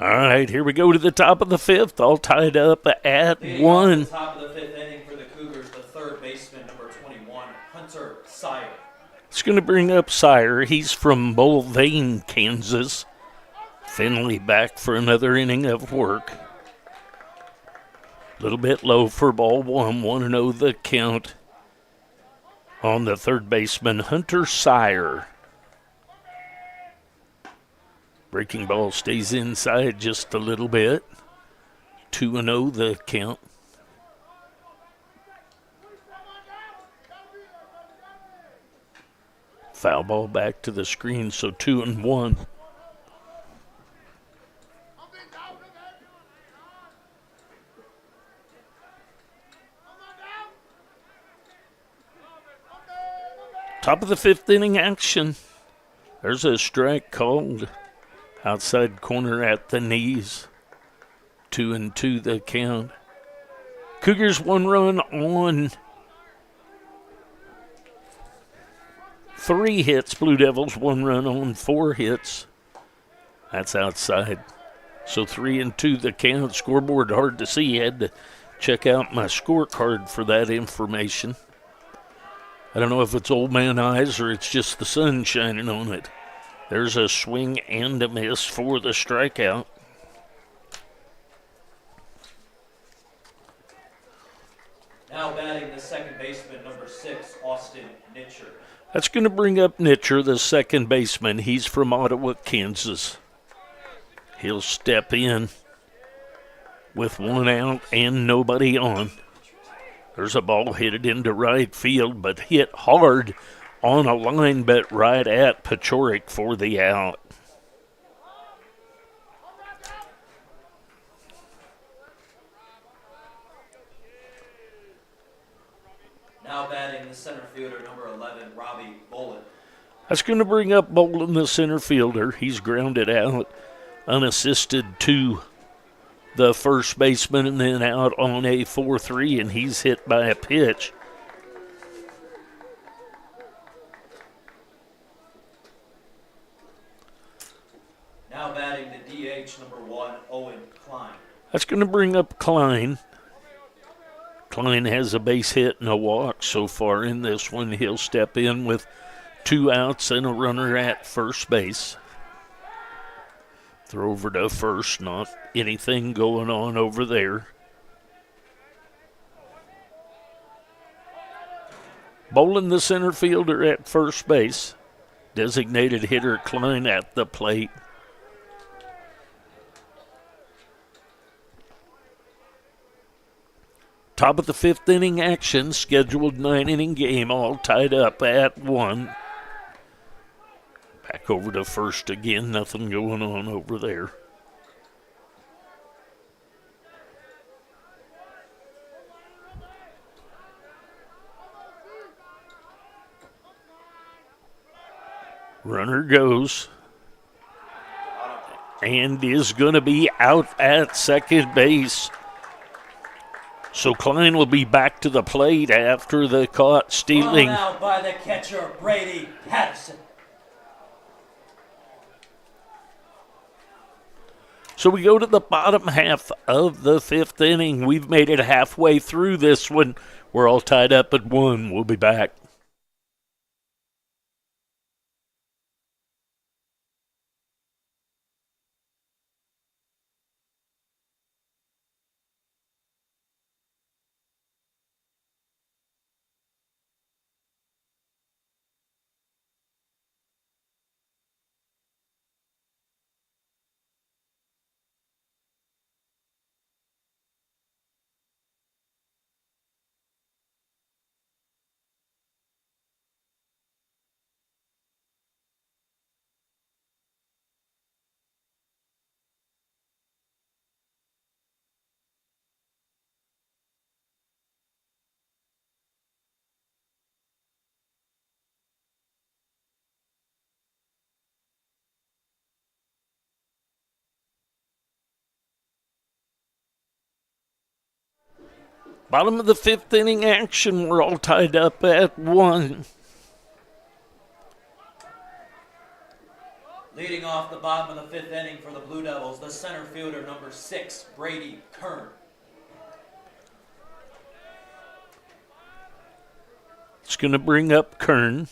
All right, here we go to the top of the fifth, all tied up at Leading off one. the top of the fifth inning for the Cougars, the third baseman, number 21, Hunter Sire. It's going to bring up Sire. He's from Mulvane, Kansas. Finley back for another inning of work. A little bit low for ball one. 1-0 the count on the third baseman, Hunter Sire. Breaking ball stays inside just a little bit. 2-0 the count. Foul ball back to the screen, so 2-1. Top of the fifth inning action. There's a strike called. Outside corner at the knees. 2-2 the count. Cougars 1 run on 3 hits. Blue Devils 1 run on 4 hits. That's outside. So 3-2 the count. Scoreboard hard to see. Had to check out my scorecard for that information. I don't know if it's old man eyes or it's just the sun shining on it. There's a swing and a miss for the strikeout. Now batting the second baseman, number 6, Austin Nitcher. That's going to bring up Nitcher, the second baseman. He's from Ottawa, Kansas. He'll step in with 1 out and nobody on. There's a ball hit into right field, but hit hard on a line bet right at Pachorik for the out. Now batting the center fielder, number 11, Robbie Bolin. That's going to bring up Bolin, the center fielder. He's grounded out, unassisted to the first baseman, and then out on a 4-3, and he's hit by a pitch. Now batting the DH, number 1, Owen Klein. That's going to bring up Klein. Klein has a base hit and a walk so far in this one. He'll step in with 2 outs and a runner at first base. Throw over to first, not anything going on over there. Bolin, the center fielder, at first base. Designated hitter Klein at the plate. Top of the fifth inning action, scheduled 9-inning game, all tied up at 1. Back over to first again, nothing going on over there. Runner goes and is going to be out at second base. So Klein will be back to the plate after the caught stealing. Thrown out by the catcher, Brady Patterson. So we go to the bottom half of the fifth inning. We've made it halfway through this one. We're all tied up at 1. We'll be back. Bottom of the fifth inning action. We're all tied up at 1. Leading off the bottom of the 5th inning for the Blue Devils, the center fielder, number 6, Brady Kern. It's going to bring up Kern.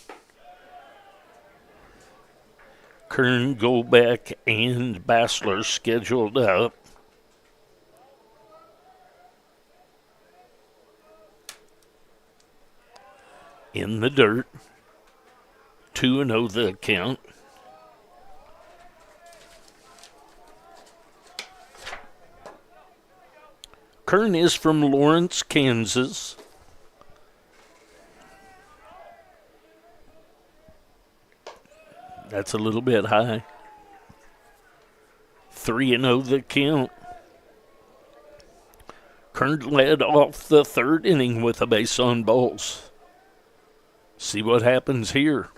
Kern, Goldbeck, and Bassler scheduled up. In the dirt. 2-0 the count. Kern is from Lawrence, Kansas. That's a little bit high. 3-0 the count. Kern led off the 3rd inning with a base on balls. See what happens here.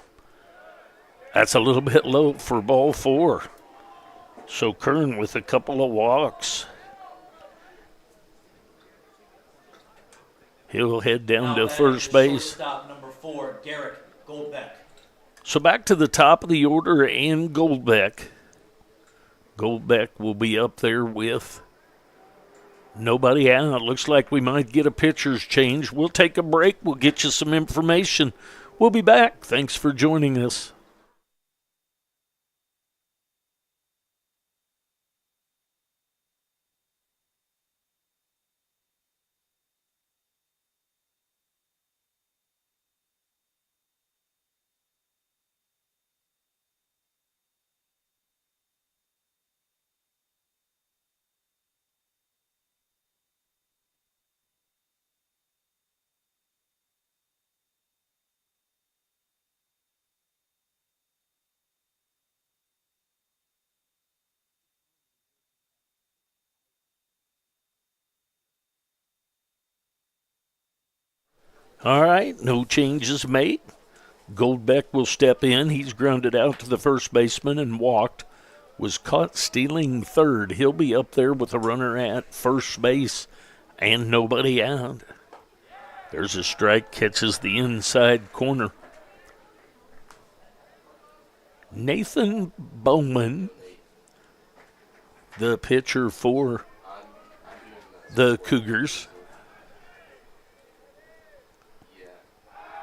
That's a little bit low for ball 4. So Kern with a couple of walks. He'll head down to first base. Shortstop number 4, Garrett Goldbeck. So back to the top of the order and Goldbeck. Goldbeck will be up there with nobody out. Looks like we might get a pitcher's change. We'll take a break. We'll get you some information. We'll be back. Thanks for joining us. All right, no changes made. Goldbeck will step in. He's grounded out to the first baseman and walked. Was caught stealing third. He'll be up there with a runner at first base and nobody out. There's a strike, catches the inside corner. Nathan Bowman, the pitcher for the Cougars.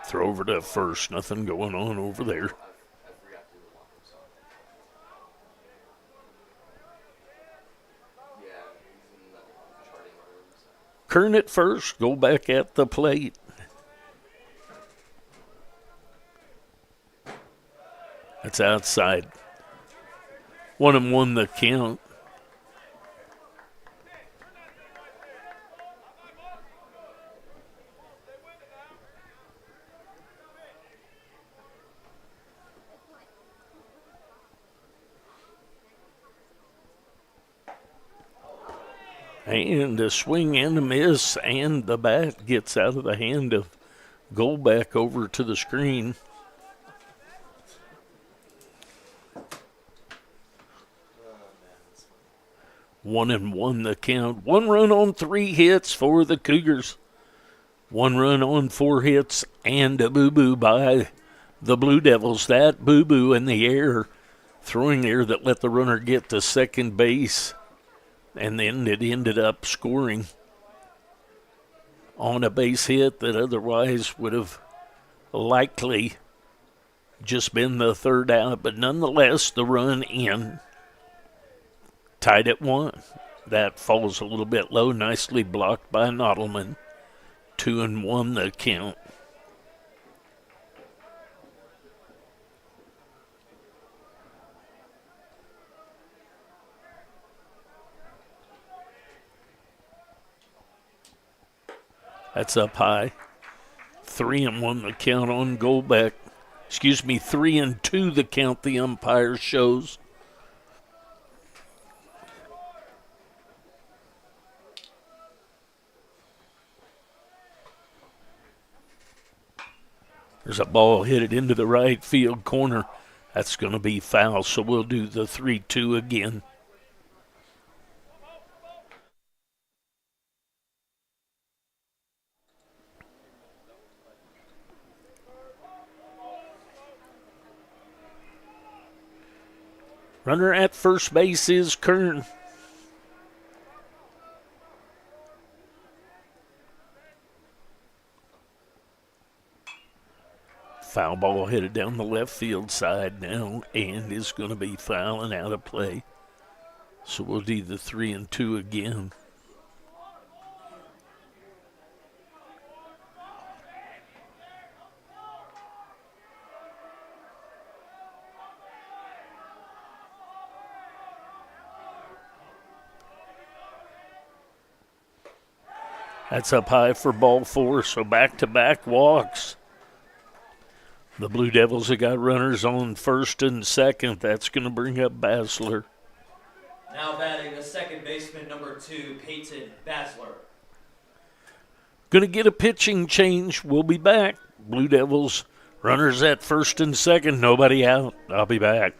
Throw over to first. Nothing going on over there. Kern at first. Go back at the plate. That's outside. 1-1 the count. And a swing and a miss, and the bat gets out of the hand of Goldbeck over to the screen. One and one the count. 1 run on 3 hits for the Cougars. 1 run on 4 hits and a boo-boo by the Blue Devils. That boo-boo in the air, throwing there that let the runner get to second base. And then it ended up scoring on a base hit that otherwise would have likely just been the 3rd out. But nonetheless, the run in. Tied at 1. That falls a little bit low, nicely blocked by Nodelman. 2-1 the count. That's up high. 3-1 the count on Goldbeck. 3-2 the count the umpire shows. There's a ball hit it into the right field corner. That's going to be foul, so we'll do the 3-2 again. Runner at first base is Kern. Foul ball headed down the left field side now and is going to be fouling out of play. So we'll do the 3-2 again. That's up high for ball 4, so back-to-back walks. The Blue Devils have got runners on first and second. That's going to bring up Basler. Now batting the second baseman, number 2, Peyton Basler. Going to get a pitching change. We'll be back. Blue Devils, runners at first and second. Nobody out. I'll be back.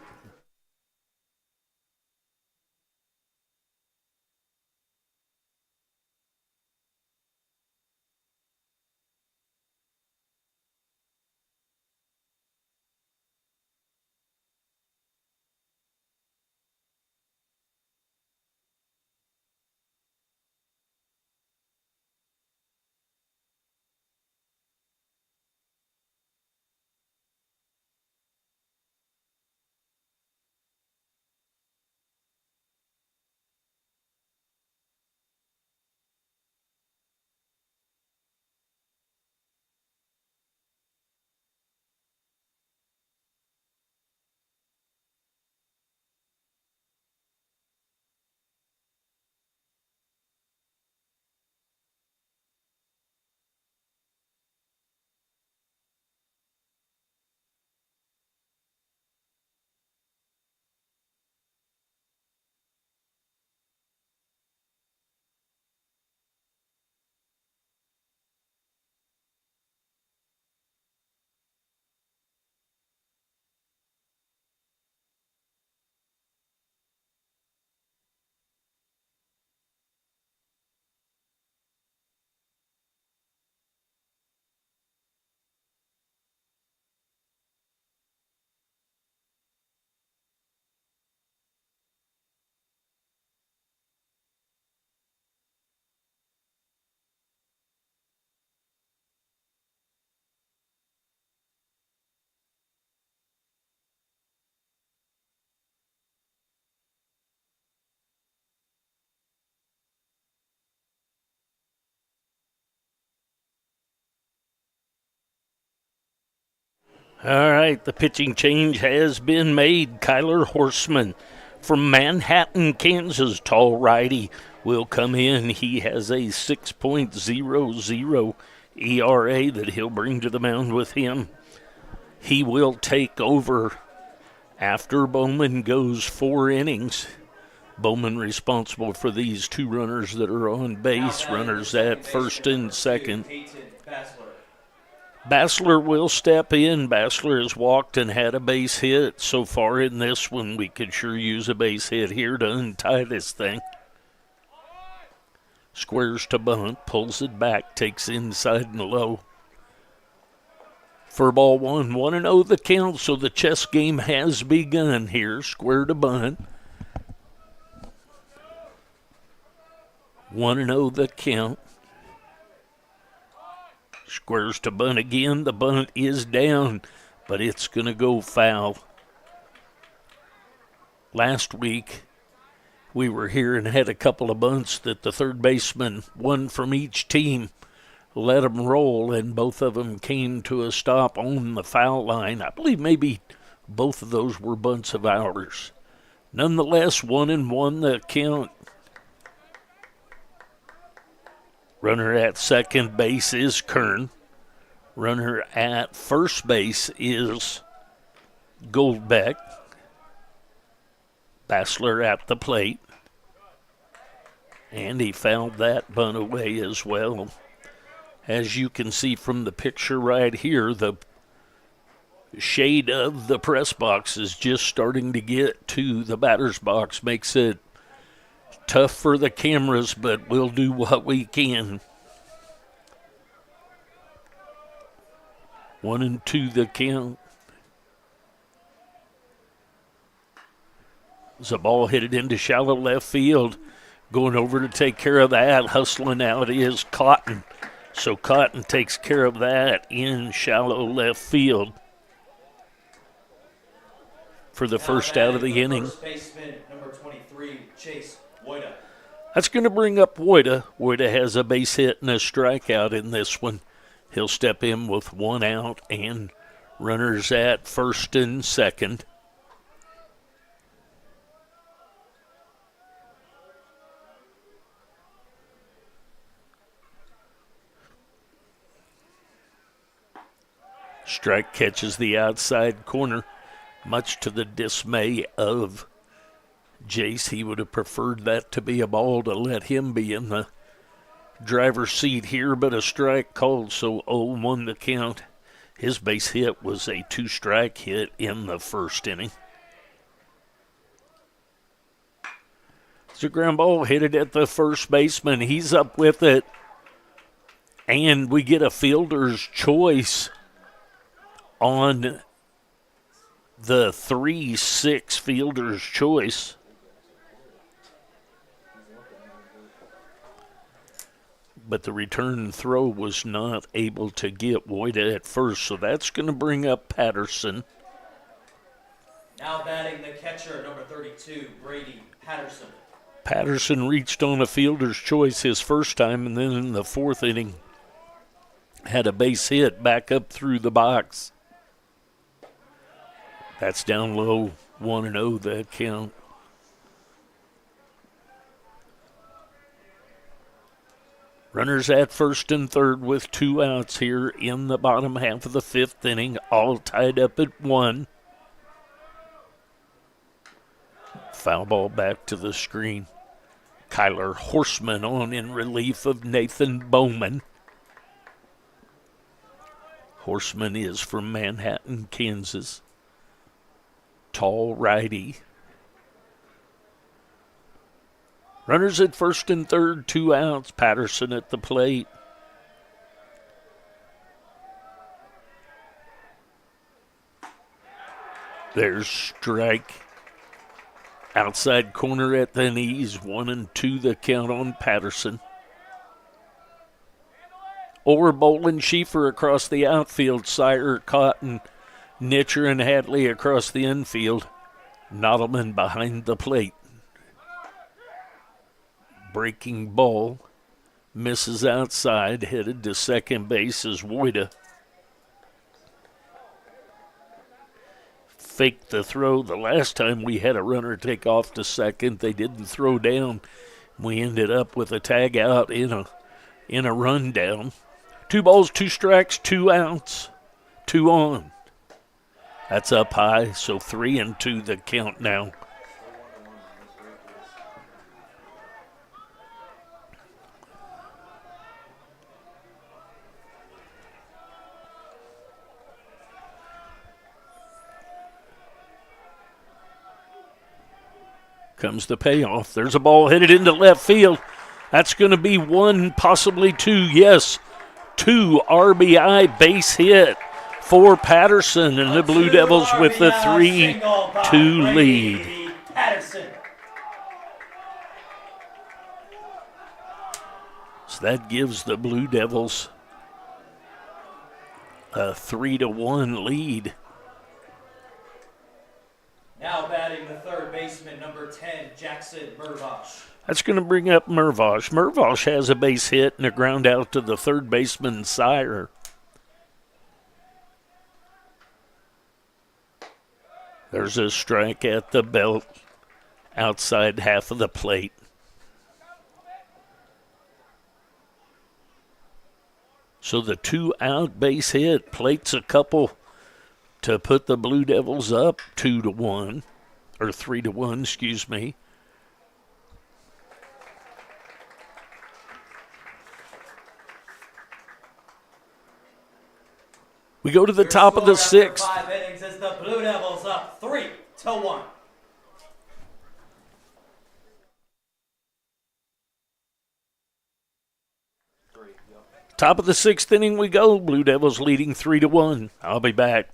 All right, the pitching change has been made. Kyler Horseman from Manhattan, Kansas, tall righty, will come in. He has a 6.00 ERA that he'll bring to the mound with him. He will take over after Bowman goes 4 innings. Bowman responsible for these 2 runners that are on base, runners at first and second. Basler will step in. Basler has walked and had a base hit. So far in this one, we could sure use a base hit here to untie this thing. Squares to bunt, pulls it back, takes inside and low. For ball 1, 1-0 the count, so the chess game has begun here. Square to bunt. 1-0 the count. Squares to bunt again. The bunt is down, but it's going to go foul. Last week, we were here and had a couple of bunts that the third baseman, one from each team, let them roll, and both of them came to a stop on the foul line. I believe maybe both of those were bunts of ours. Nonetheless, 1-1 the count. Runner at second base is Kern. Runner at first base is Goldbeck. Basler at the plate. And he fouled that bunt away as well. As you can see from the picture right here, the shade of the press box is just starting to get to the batter's box. Makes it tough for the cameras, but we'll do what we can. 1-2 the count. As a ball hit it into shallow left field. Going over to take care of that, hustling out is Cotton. So Cotton takes care of that in shallow left field for the first out of the inning. First baseman, number 23, Chase Woida. That's going to bring up Woida. Woida has a base hit and a strikeout in this one. He'll step in with one out and runners at first and second. Strike catches the outside corner, much to the dismay of Jace. He would have preferred that to be a ball to let him be in the driver's seat here, but a strike called, so 0-1 the count. His base hit was a two-strike hit in the first inning. It's a ground ball hit it at the first baseman. He's up with it, and we get a fielder's choice on the 3-6 fielder's choice. But the return throw was not able to get Woida at first, so that's going to bring up Patterson. Now batting the catcher, number 32, Brady Patterson. Patterson reached on a fielder's choice his first time, and then in the fourth inning had a base hit back up through the box. That's down low, 1-0 that count. Runners at first and third with two outs here in the bottom half of the fifth inning, all tied up at 1. Foul ball back to the screen. Kyler Horseman on in relief of Nathan Bowman. Horseman is from Manhattan, Kansas. Tall righty. Runners at first and third, two outs. Patterson at the plate. There's strike. Outside corner at the knees. 1-2 the count on Patterson. Over Bolin, Schieffer across the outfield. Sire, Cotton, Nitcher, and Hadley across the infield. Nottleman behind the plate. Breaking ball. Misses outside. Headed to second base is Woida. Faked the throw. The last time we had a runner take off to second, they didn't throw down. We ended up with a tag out in a rundown. 2 balls, 2 strikes, 2 outs, 2 on. That's up high, so 3-2 the count now. Comes the payoff. There's a ball headed into left field. That's going to be 1, possibly 2. Yes, 2 RBI base hit for Patterson, and the Blue Devils with the 3-2 lead. Patterson. So that gives the Blue Devils a 3-1 lead. Now batting the third baseman, number 10, Jackson Mervosh. That's going to bring up Mervosh. Mervosh has a base hit and a ground out to the third baseman, Sire. There's a strike at the belt, outside half of the plate. So the 2-out base hit plates a couple to put the Blue Devils up 2-1, or 3-1, excuse me. We go to the top of the sixth. 5 innings as the Blue Devils up 3-1. Top of the sixth inning we go. Blue Devils leading 3-1. I'll be back.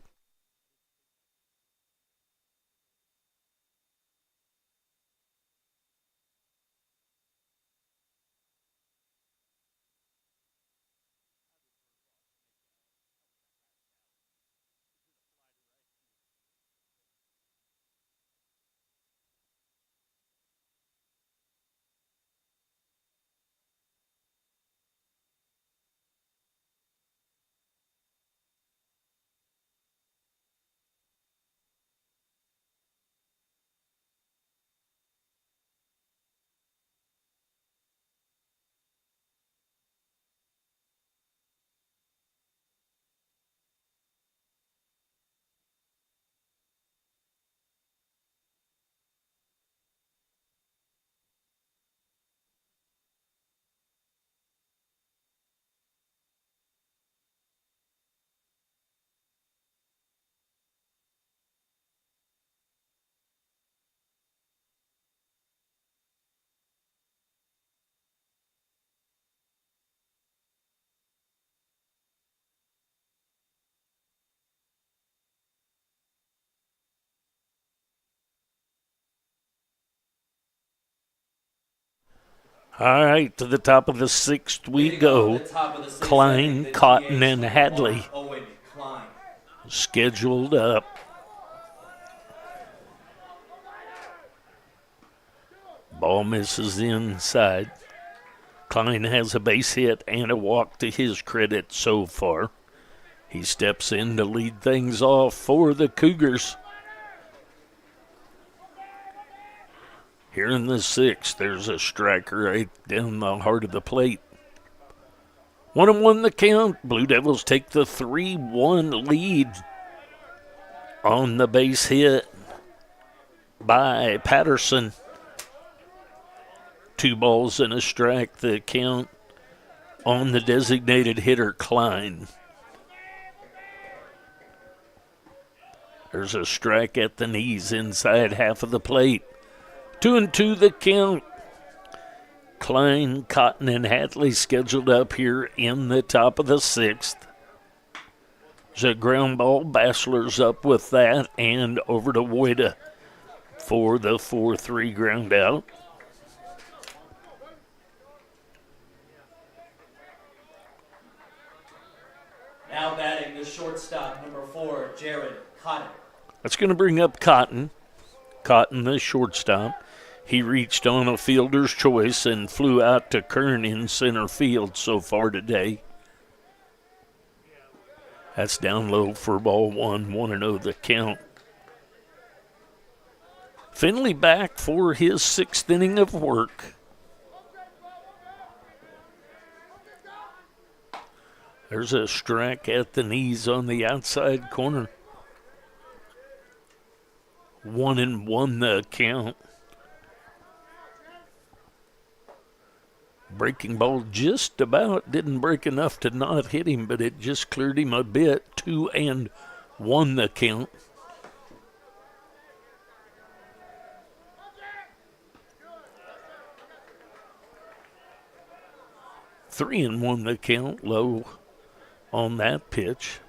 All right, to the top of the sixth we go. Klein, Cotton, and Hadley scheduled up. Ball misses the inside. Klein has a base hit and a walk to his credit so far. He steps in to lead things off for the Cougars. Here in the sixth, there's a striker right down the heart of the plate. 1-1 the count. Blue Devils take the 3-1 lead on the base hit by Patterson. 2 balls and a strike, the count on the designated hitter, Klein. There's a strike at the knees inside half of the plate. 2-2 the count. Klein, Cotton, and Hadley scheduled up here in the top of the sixth. There's a ground ball. Bassler's up with that and over to Woida for the 4-3 ground out. Now batting the shortstop, number 4, Jared Cotton. That's going to bring up Cotton. Cotton, the shortstop. He reached on a fielder's choice and flew out to Kern in center field so far today. That's down low for ball 1, 1-0 the count. Finley back for his 6th inning of work. There's a strike at the knees on the outside corner. 1-1 the count. Breaking ball just about didn't break enough to not hit him, but it just cleared him a bit. 2-1 the count. Three and 1 the count, low on that pitch.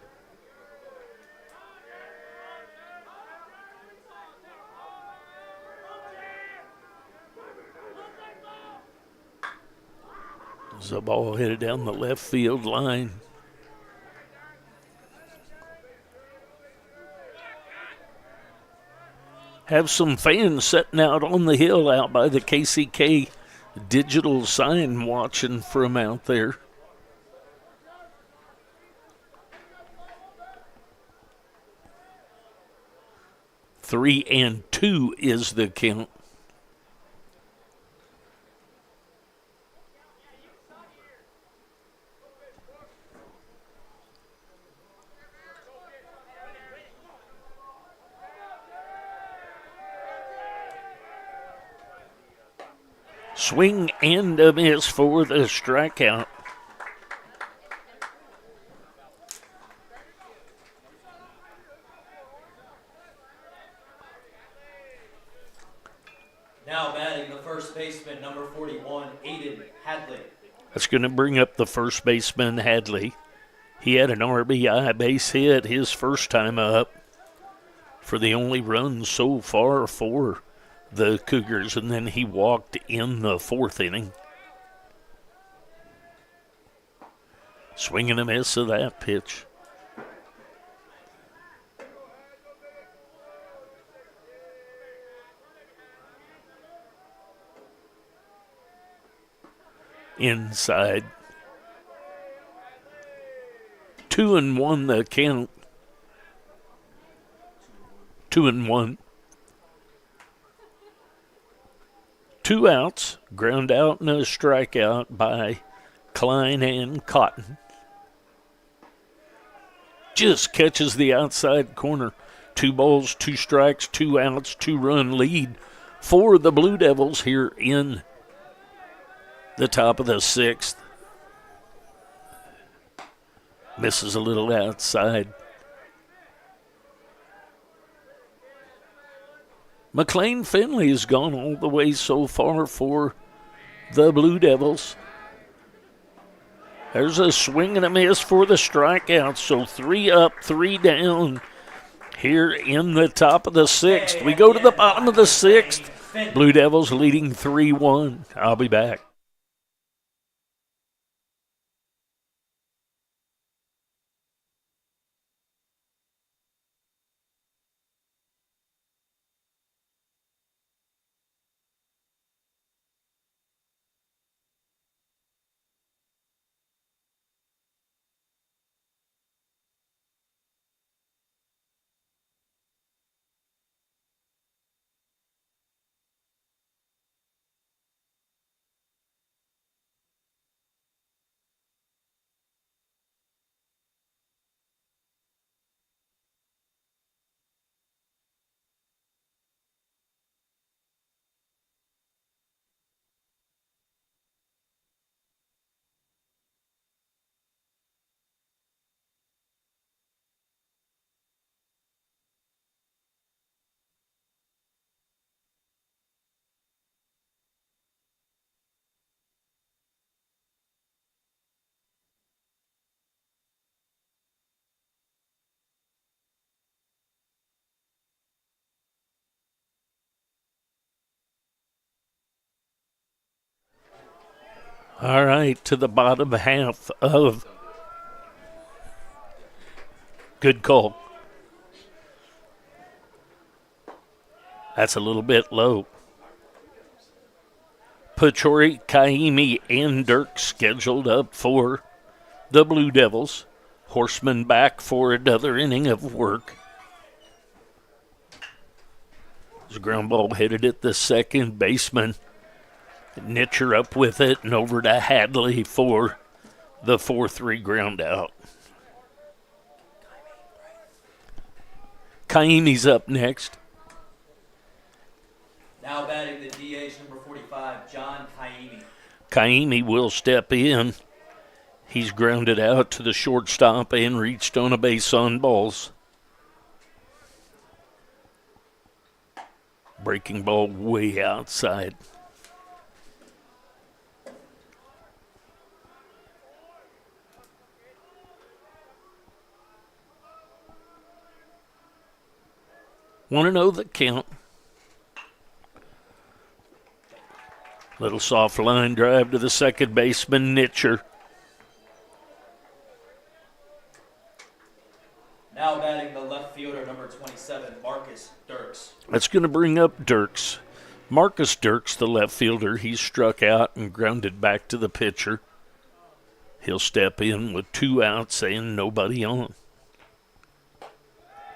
As the ball headed down the left field line. Have some fans sitting out on the hill out by the KCK digital sign watching from out there. Three and 2 is the count. Swing and a miss for the strikeout. Now batting the first baseman, number 41, Aiden Hadley. That's going to bring up the first baseman, Hadley. He had an RBI base hit his first time up for the only run so far for the Cougars, and then he walked in the 4th inning. Swing and a miss of that pitch. Inside. 2-1 the count. 2-1. 2 outs, ground out and a strikeout by Klein and Cotton. Just catches the outside corner. 2 balls, 2 strikes, 2 outs, 2-run lead for the Blue Devils here in the top of the 6th. Misses a little outside. McLean Finley has gone all the way so far for the Blue Devils. There's a swing and a miss for the strikeout. So 3 up, 3 down here in the top of the 6th. We go to the bottom of the 6th. Blue Devils leading 3-1. I'll be back. All right, to the bottom half of. Good call. That's a little bit low. Pachori, Kaimi, and Dirk scheduled up for the Blue Devils. Horseman back for another inning of work. There's a ground ball headed at the second baseman. Nitcher up with it and over to Hadley for the 4-3 ground out. Kaimi's up next. Now batting the DH number 45, John Kaimi. Kaimi will step in. He's grounded out to the shortstop and reached on a base on balls. Breaking ball way outside. Want to know the count? Little soft line drive to the second baseman, Nitcher. Now batting the left fielder, number 27, Marcus Dirks. That's going to bring up Dirks. Marcus Dirks, the left fielder, he's struck out and grounded back to the pitcher. He'll step in with 2 outs and nobody on.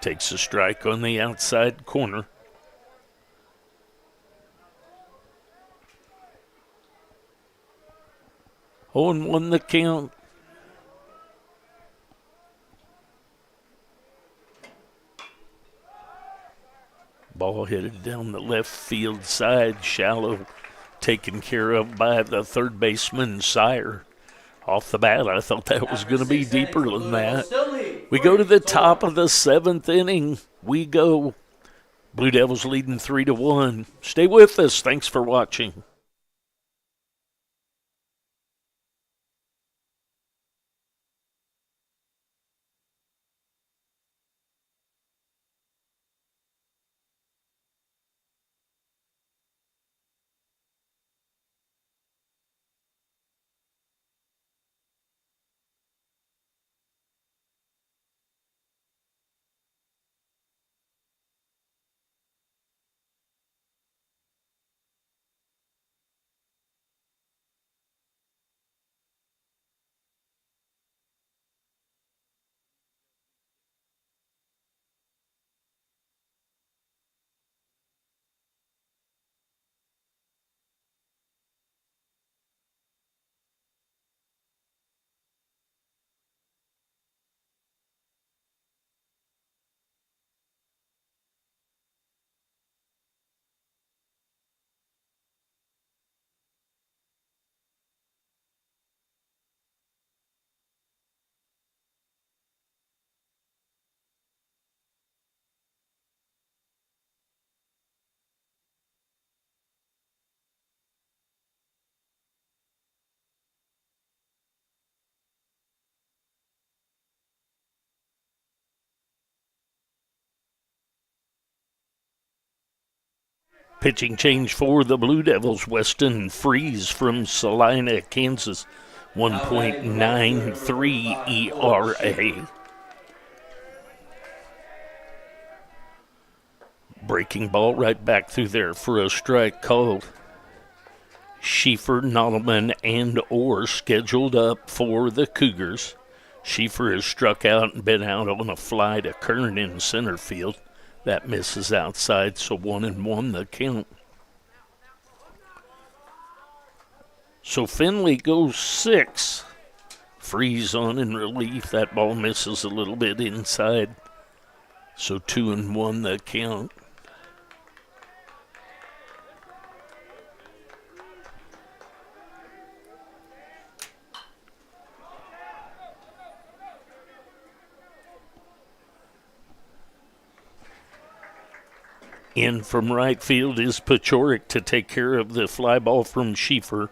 Takes a strike on the outside corner. Oh, and 1 the count. Ball headed down the left field side, shallow, taken care of by the third baseman, Sire. Off the bat, I thought that was going to be deeper than that. We go to the top of the 7th inning. We go. Blue Devils leading 3-1. Stay with us. Thanks for watching. Pitching change for the Blue Devils. Weston Freeze from Salina, Kansas. 1.93 ERA. Breaking ball right back through there for a strike called. Schieffer, Nottleman, and Orr scheduled up for the Cougars. Schieffer has struck out and been out on a fly to Kern in center field. That misses outside, so 1-1 the count. So Finley goes 6. Freeze on in relief. That ball misses a little bit inside. So 2-1 the count. In from right field is Pachorik to take care of the fly ball from Schieffer.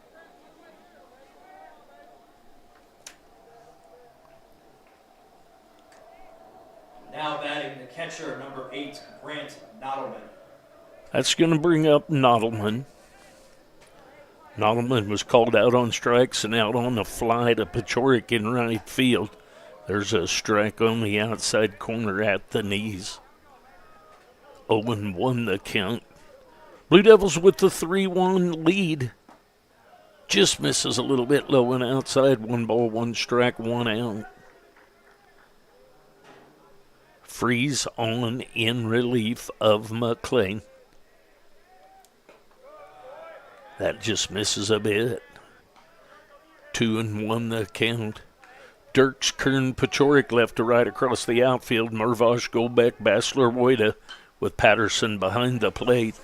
Now batting the catcher, number 8, Grant Nottleman. That's going to bring up Nottleman. Nottleman was called out on strikes and out on the fly to Paciorek in right field. There's a strike on the outside corner at the knees. 0-1 the count. Blue Devils with the 3-1 lead. Just misses a little bit low and outside. 1 ball, 1 strike, 1 out. Freeze on in relief of McLean. That just misses a bit. 2-1 the count. Dirks, Kern, Paciorek left to right across the outfield. Mervosh, Golbeck, Bassler, Woida with Patterson behind the plate.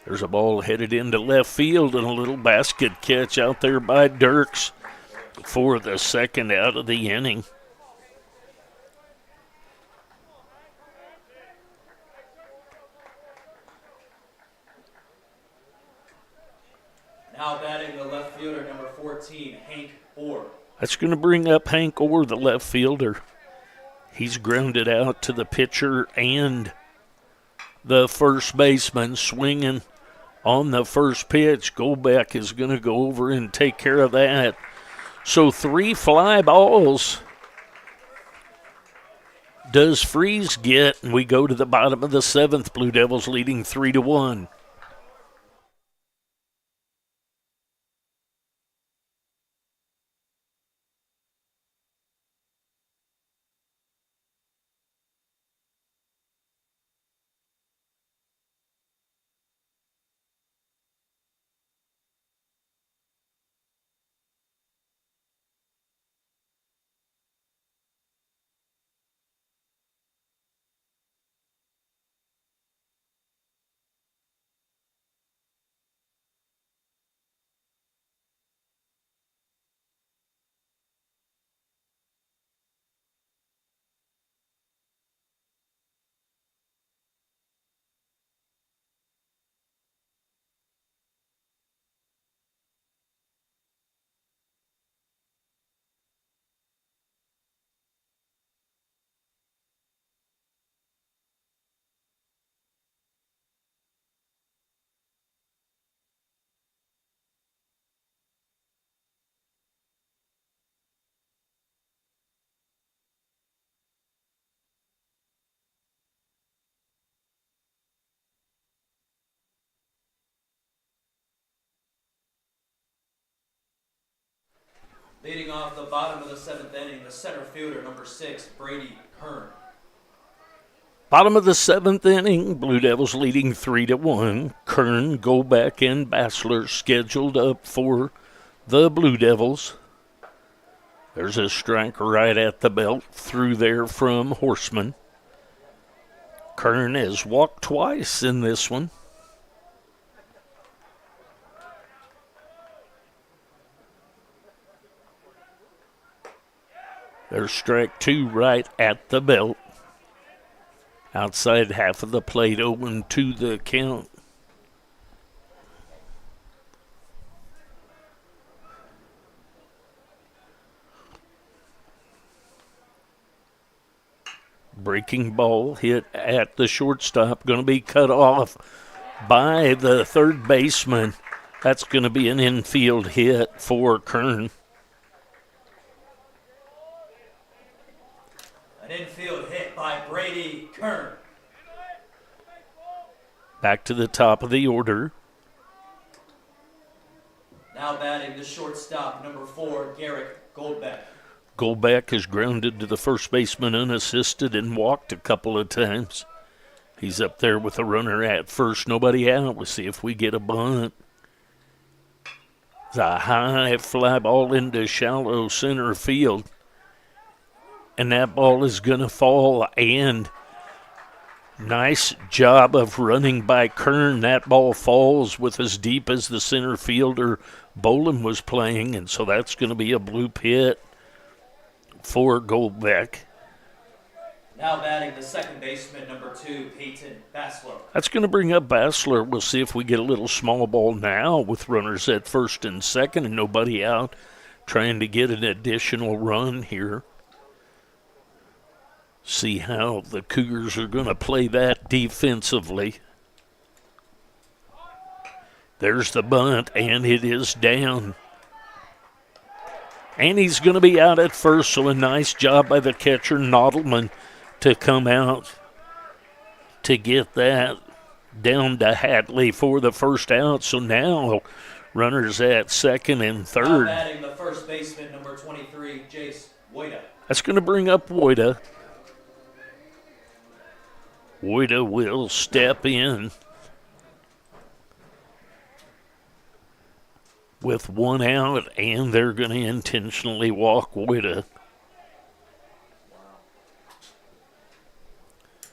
There's a ball headed into left field and a little basket catch out there by Dirks for the second out of the inning. Now batting the left fielder, number 14, Hank Orr. That's going to bring up Hank Orr, the left fielder. He's grounded out to the pitcher and the first baseman, swinging on the first pitch. Golbeck is going to go over and take care of that. So 3 fly balls does Freeze get, and we go to the bottom of the 7th. Blue Devils leading 3-1. Leading off the bottom of the 7th inning, the center fielder, number 6, Brady Kern. Bottom of the 7th inning, Blue Devils leading 3-1. Kern, Golbeck, and Bassler scheduled up for the Blue Devils. There's a strike right at the belt through there from Horseman. Kern has walked twice in this one. There's strike 2 right at the belt. Outside half of the plate, 0-2 the count. Breaking ball hit at the shortstop, going to be cut off by the third baseman. That's going to be an infield hit for Kern. An infield hit by Brady Kern. Back to the top of the order. Now batting the shortstop, number 4, Garrick Goldbeck. Golbeck has grounded to the first baseman unassisted and walked a couple of times. He's up there with a runner at first, nobody out. We'll see if we get a bunt. It's a high fly ball into shallow center field. And that ball is going to fall, and nice job of running by Kern. That ball falls with as deep as the center fielder Bolin was playing, and so that's going to be a blue pit for Golbeck. Now batting the second baseman, number 2, Peyton Bassler. That's going to bring up Bassler. We'll see if we get a little small ball now with runners at first and second and nobody out, trying to get an additional run here. See how the Cougars are going to play that defensively. There's the bunt, and it is down. And he's going to be out at first, so a nice job by the catcher, Nodelman, to come out to get that down to Hatley for the first out. So now runners at second and Now third. batting the first baseman, number 23, Jace Woida. That's going to bring up Woida. Woida will step in with one out, and they're going to intentionally walk Woida.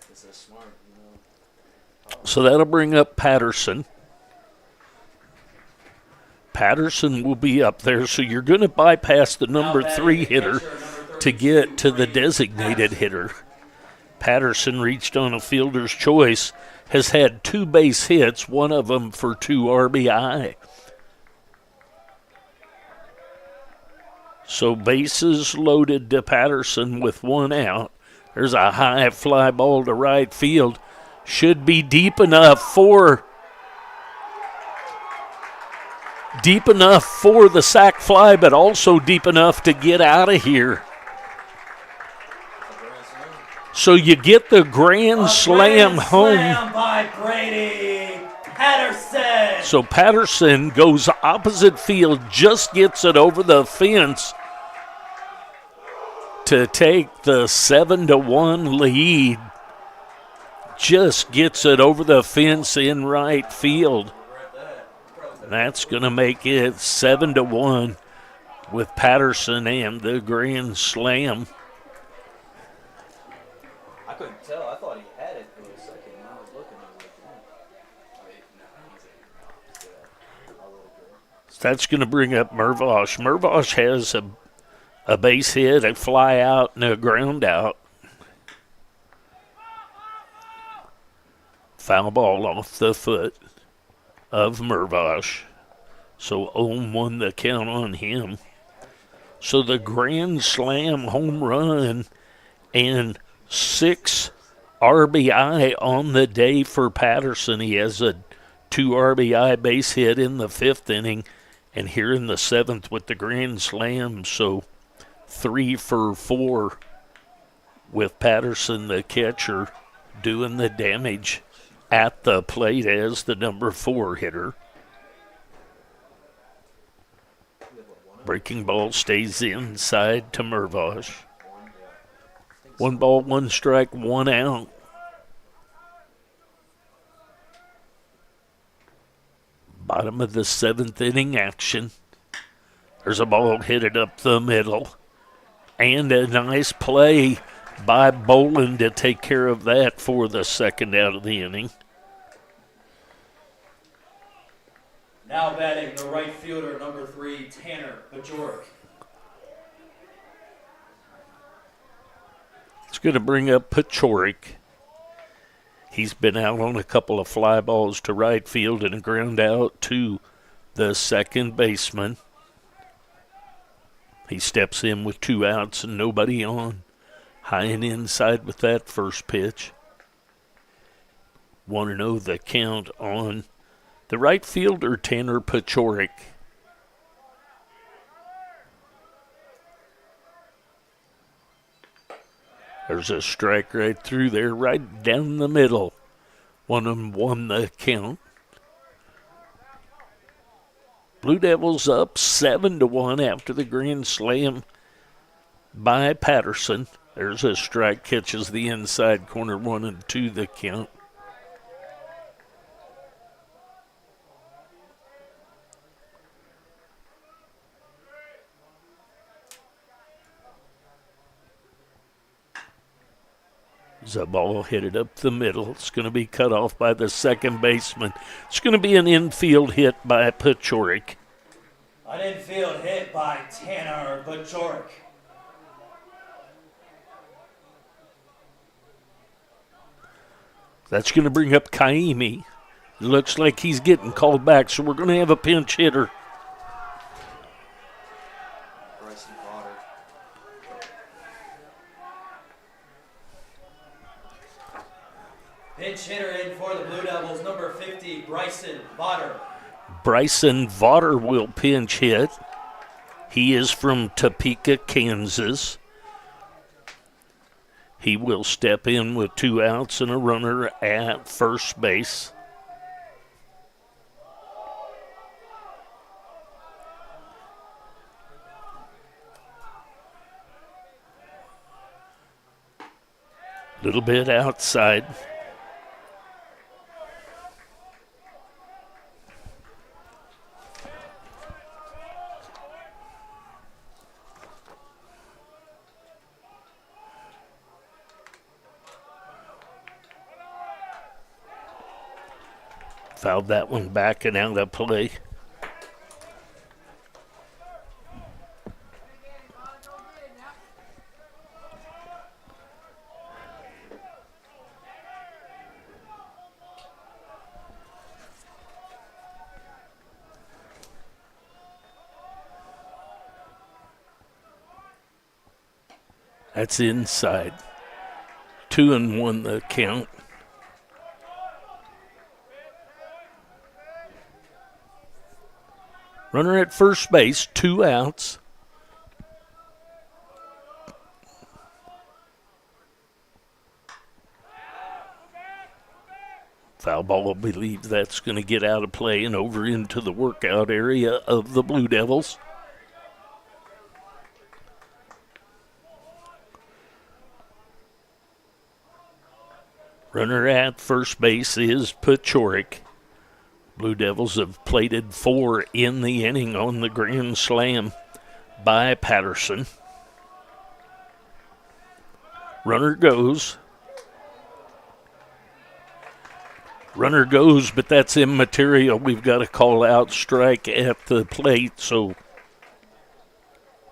This is smart, you know. So that'll bring up Patterson. Patterson will be up there, so you're going to bypass the number Now batting 3 the hitter catcher, number to 32, get to the Brady designated Patterson. hitter. Patterson reached on a fielder's choice, has had 2 base hits, one of them for 2 RBI. So bases loaded to Patterson with 1 out. There's a high fly ball to right field. Should be deep enough for the sac fly, but also deep enough to get out of here. So you get the grand slam home. Slam by Brady Patterson. So Patterson goes opposite field, just gets it over the fence to take the 7-1 lead. Just gets it over the fence in right field. That's going to make it 7-1 with Patterson and the grand slam. I couldn't tell. I thought he had it for a second. When I was looking, I was like, I'll let it go. That's going to bring up Mervosh. Mervosh has a base hit, a fly out, and a ground out. Foul ball off the foot of Mervosh. So 0-1 the count on him. So the grand slam home run and 6 RBI on the day for Patterson. He has a 2 RBI base hit in the 5th inning, and here in the 7th with the grand slam. So 3 for 4 with Patterson, the catcher, doing the damage at the plate as the number 4 hitter. Breaking ball stays inside to Mervosh. 1 ball, 1 strike, 1 out. Bottom of the 7th inning action. There's a ball hit up the middle. And a nice play by Boland to take care of that for the 2nd out of the inning. Now batting the right fielder, number 3, Tanner Bajorek. It's going to bring up Pachorik. He's been out on a couple of fly balls to right field and a ground out to the second baseman. He steps in with 2 outs and nobody on. High and inside with that first pitch. 1-0 the count on the right fielder, Tanner Pachorik. There's a strike right through there, right down the middle. 1-1 the count. Blue Devils up 7-1 after the grand slam by Patterson. There's a strike, catches the inside corner, 1-2 the count. The ball hit it up the middle. It's going to be cut off by the second baseman. It's going to be an infield hit by Pachorik. An infield hit by Tanner Bajorek. That's going to bring up Kaimi. Looks like he's getting called back, so we're going to have a pinch hitter. Pinch hitter in for the Blue Devils, number 50, Bryson Botter. Bryson Vaughter will pinch hit. He is from Topeka, Kansas. He will step in with 2 outs and a runner at first base. Little bit outside. Fouled that one back and out of play. That's inside. 2-1 the count. Runner at first base, 2 outs. Foul ball, I believe that's going to get out of play and over into the workout area of the Blue Devils. Runner at first base is Pachorik. Blue Devils have plated 4 in the inning on the grand slam by Patterson. Runner goes. Runner goes, but that's immaterial. We've got to call out strike at the plate, so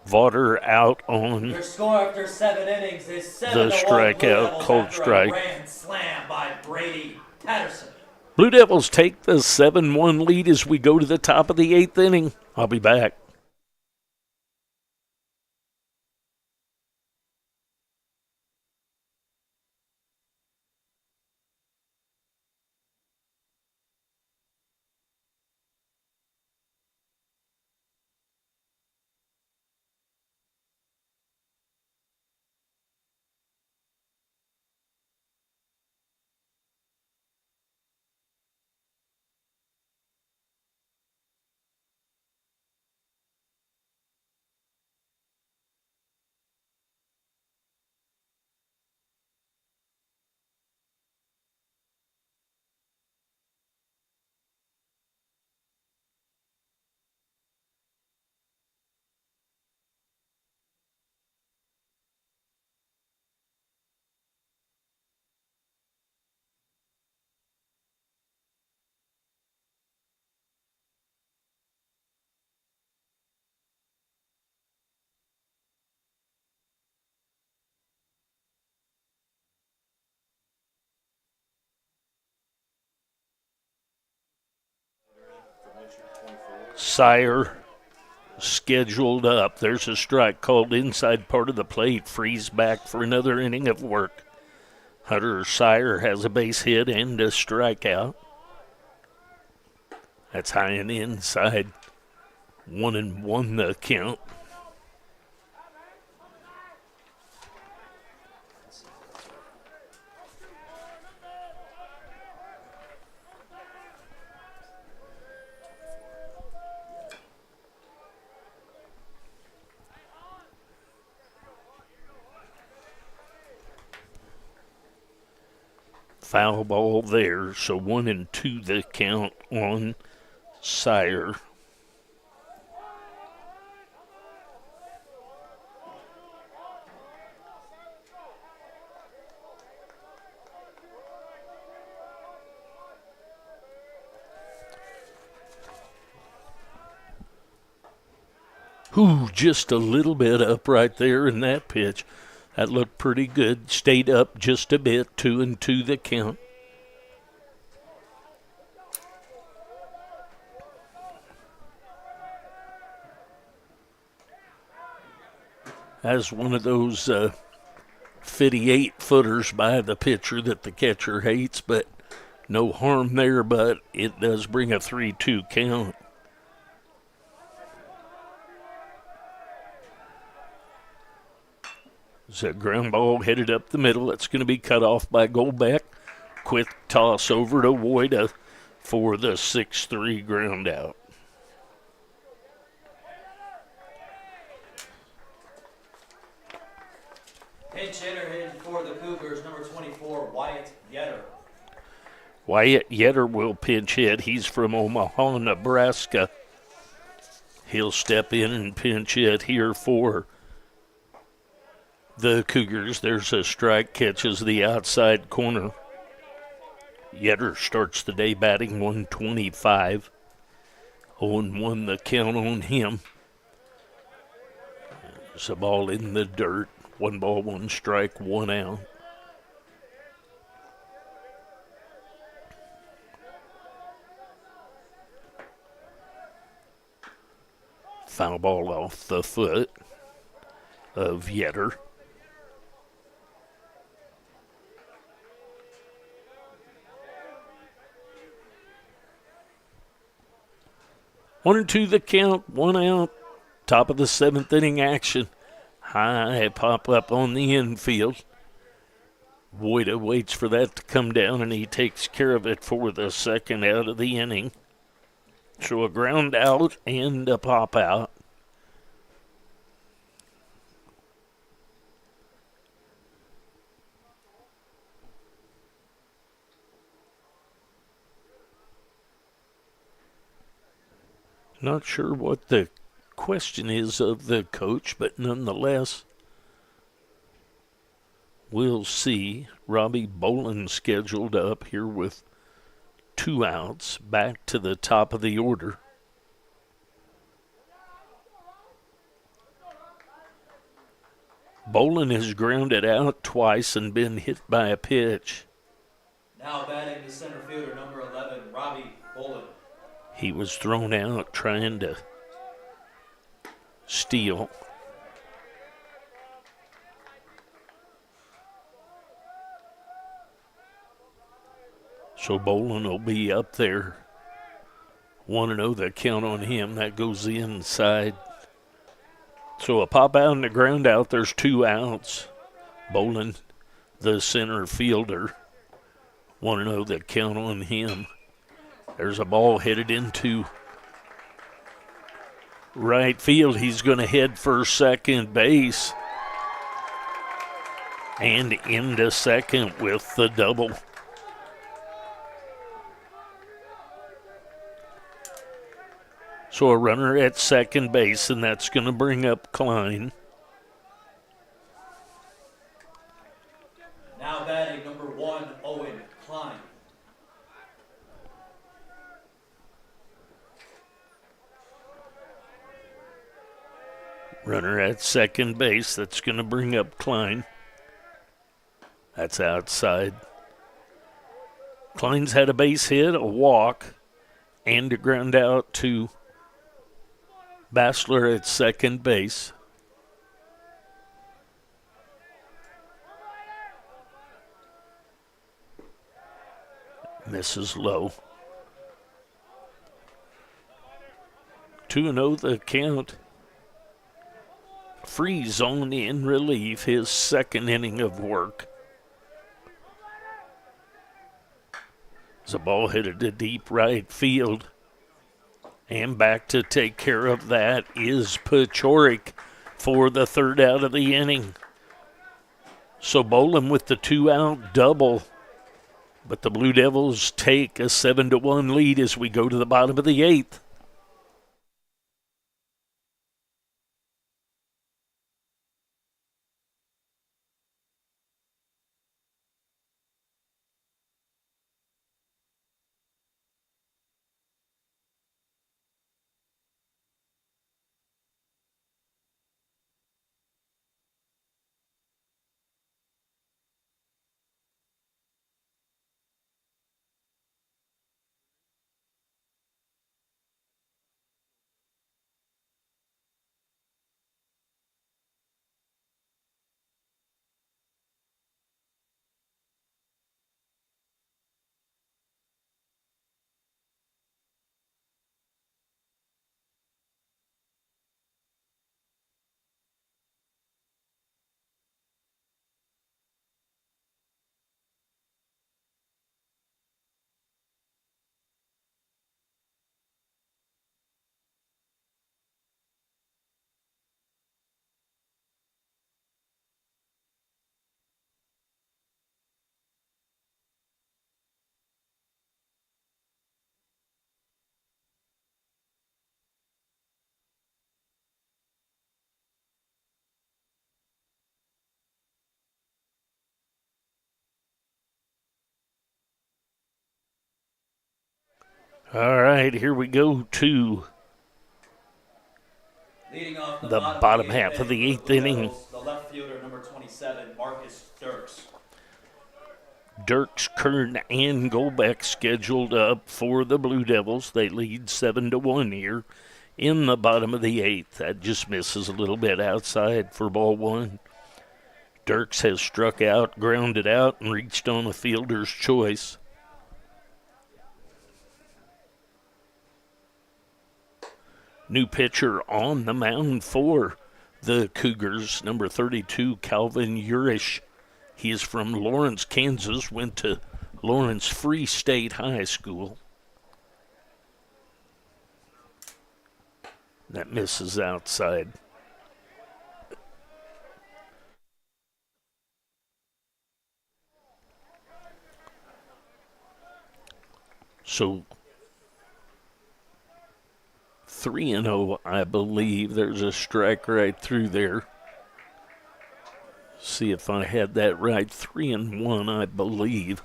Vaughter out on Your score after 7 innings is 7-1. the strikeout, cold strike. Grand slam by Brady Patterson. Blue Devils take the 7-1 lead as we go to the top of the 8th inning. I'll be back. Sire scheduled up. There's a strike called inside part of the plate. Freeze back for another inning of work. Hunter Sire has a base hit and a strikeout. That's high and inside. 1-1 the count. Foul ball there, so 1-2 the count on Sire. Ooh, just a little bit up right there in that pitch. That looked pretty good. Stayed up just a bit. 2-2 the count. That's one of those 58-footers by the pitcher that the catcher hates, but no harm there, but it does bring a 3-2 count. It's a ground ball headed up the middle. It's going to be cut off by Golbeck. Quick toss over to Woida for the 6-3 ground out. Pinch hitter hitting for the Cougars, number 24, Wyatt Yetter. Wyatt Yetter will pinch hit. He's from Omaha, Nebraska. He'll step in and pinch hit here for the Cougars. There's a strike, catches the outside corner. Yetter starts the day batting 125. 0-1 the count on him. There's a ball in the dirt. 1 ball, 1 strike, 1 out. Foul ball off the foot of Yetter. One and two the count, 1 out. Top of the 7th inning action. High pop up on the infield. Woida waits for that to come down, and he takes care of it for the 2nd out of the inning. So a ground out and a pop out. Not sure what the question is of the coach, but nonetheless, we'll see. Robbie Bolin scheduled up here with 2 outs, back to the top of the order. Bolin has grounded out twice and been hit by a pitch. Now batting the center fielder, number 11, Robbie Bolin. He was thrown out trying to steal. So Bolin will be up there. 1-0 the count on him. That goes inside. So a pop out and a ground out. There's 2 outs. Bolin, the center fielder. 1-0 the count on him. There's a ball headed into right field. He's going to head for second base. And into second with the double. So a runner at second base, and that's going to bring up Klein. Now batting number 1, Owen Klein. Runner at second base, that's going to bring up Klein. That's outside. Klein's had a base hit, a walk, and a ground out to Bassler at second base. Misses low. 2-0 the count. Freeze on in relief, his 2nd inning of work. There's a ball headed to deep right field. And back to take care of that is Pachorik for the 3rd out of the inning. So Bolin with the 2-out double. But the Blue Devils take a 7-1 lead as we go to the bottom of the 8th. All right, here we go to Leading off the bottom bottom of the half of the for 8th Blue inning. Devils, the left fielder, number 27, Marcus Dirks. Dirks, Kern, and Golbeck scheduled up for the Blue Devils. They lead 7-1 here in the bottom of the 8th. That just misses a little bit outside for ball one. Dirks has struck out, grounded out, and reached on a fielder's choice. New pitcher on the mound for the Cougars, number 32, Calvin Urish. He is from Lawrence, Kansas, went to Lawrence Free State High School. That misses outside. So 3-0, I believe. There's a strike right through there. See if I had that right. 3-1, I believe.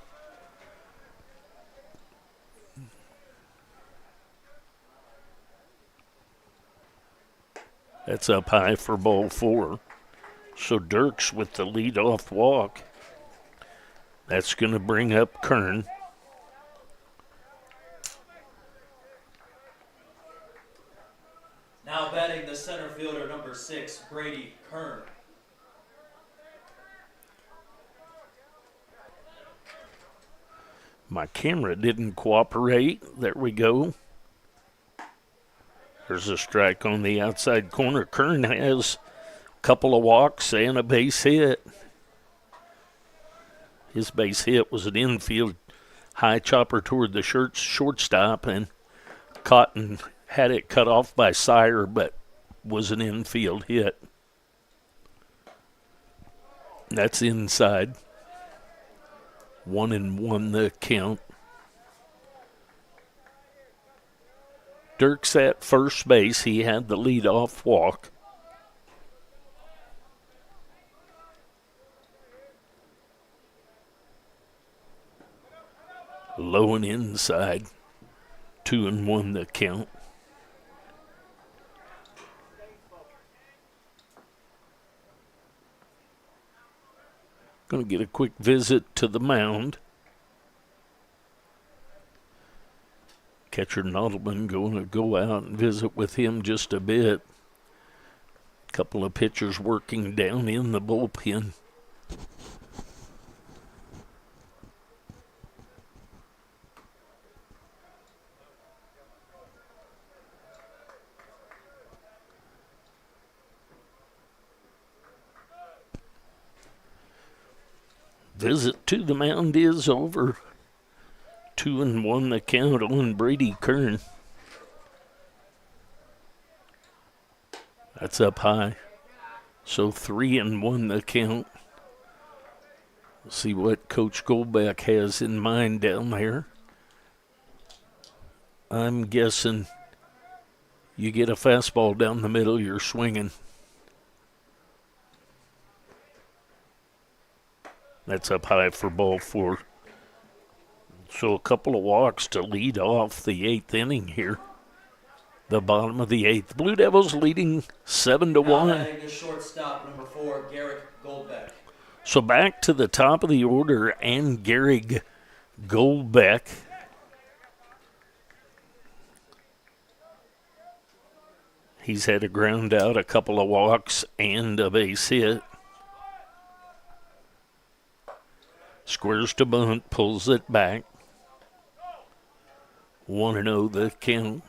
That's up high for ball four. So Dirks with the leadoff walk. That's going to bring up Kern. Now batting the center fielder, number 6, Brady Kern. My camera didn't cooperate. There we go. There's a strike on the outside corner. Kern has a couple of walks and a base hit. His base hit was an infield high chopper toward the shortstop, and Cotton had it cut off by Sire, but was an infield hit. That's inside. 1-1 the count. Dirks at first base. He had the leadoff walk. Low and inside. 2-1 the count. Going to get a quick visit to the mound. Catcher Nodelman going to go out and visit with him just a bit. Couple of pitchers working down in the bullpen. Visit to the mound is over. 2-1 the count on Brady Kern. That's up high. So 3-1 the count. We'll see what Coach Golbeck has in mind down there. I'm guessing you get a fastball down the middle, you're swinging. That's up high for ball four. So a couple of walks to lead off the 8th inning here. The bottom of the 8th. Blue Devils leading 7-1. The shortstop, number 4, Garrick Goldbeck. So back to the top of the order, and Garrick Goldbeck. He's had a ground out, a couple of walks, and a base hit. Squares to bunt, pulls it back. 1-0 the count.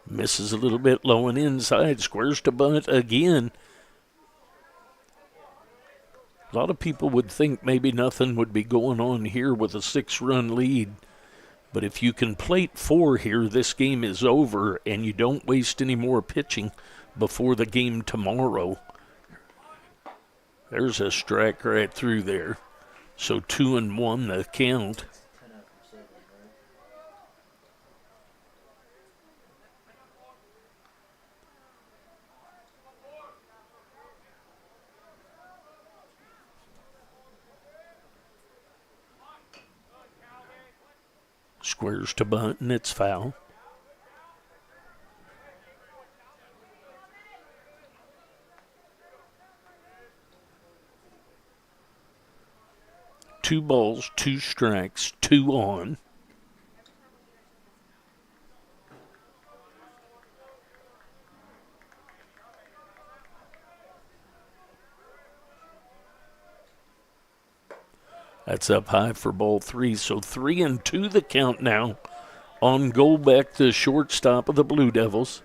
Misses a little bit low and inside. Squares to bunt again. A lot of people would think maybe nothing would be going on here with a 6-run lead. But if you can plate 4 here, this game is over, and you don't waste any more pitching before the game tomorrow. There's a strike right through there. So 2-1 the count. Squares to bunt, and it's foul. Two balls, two strikes, 2 on. That's up high for ball 3. So 3-2 the count now on Golbeck, the shortstop of the Blue Devils.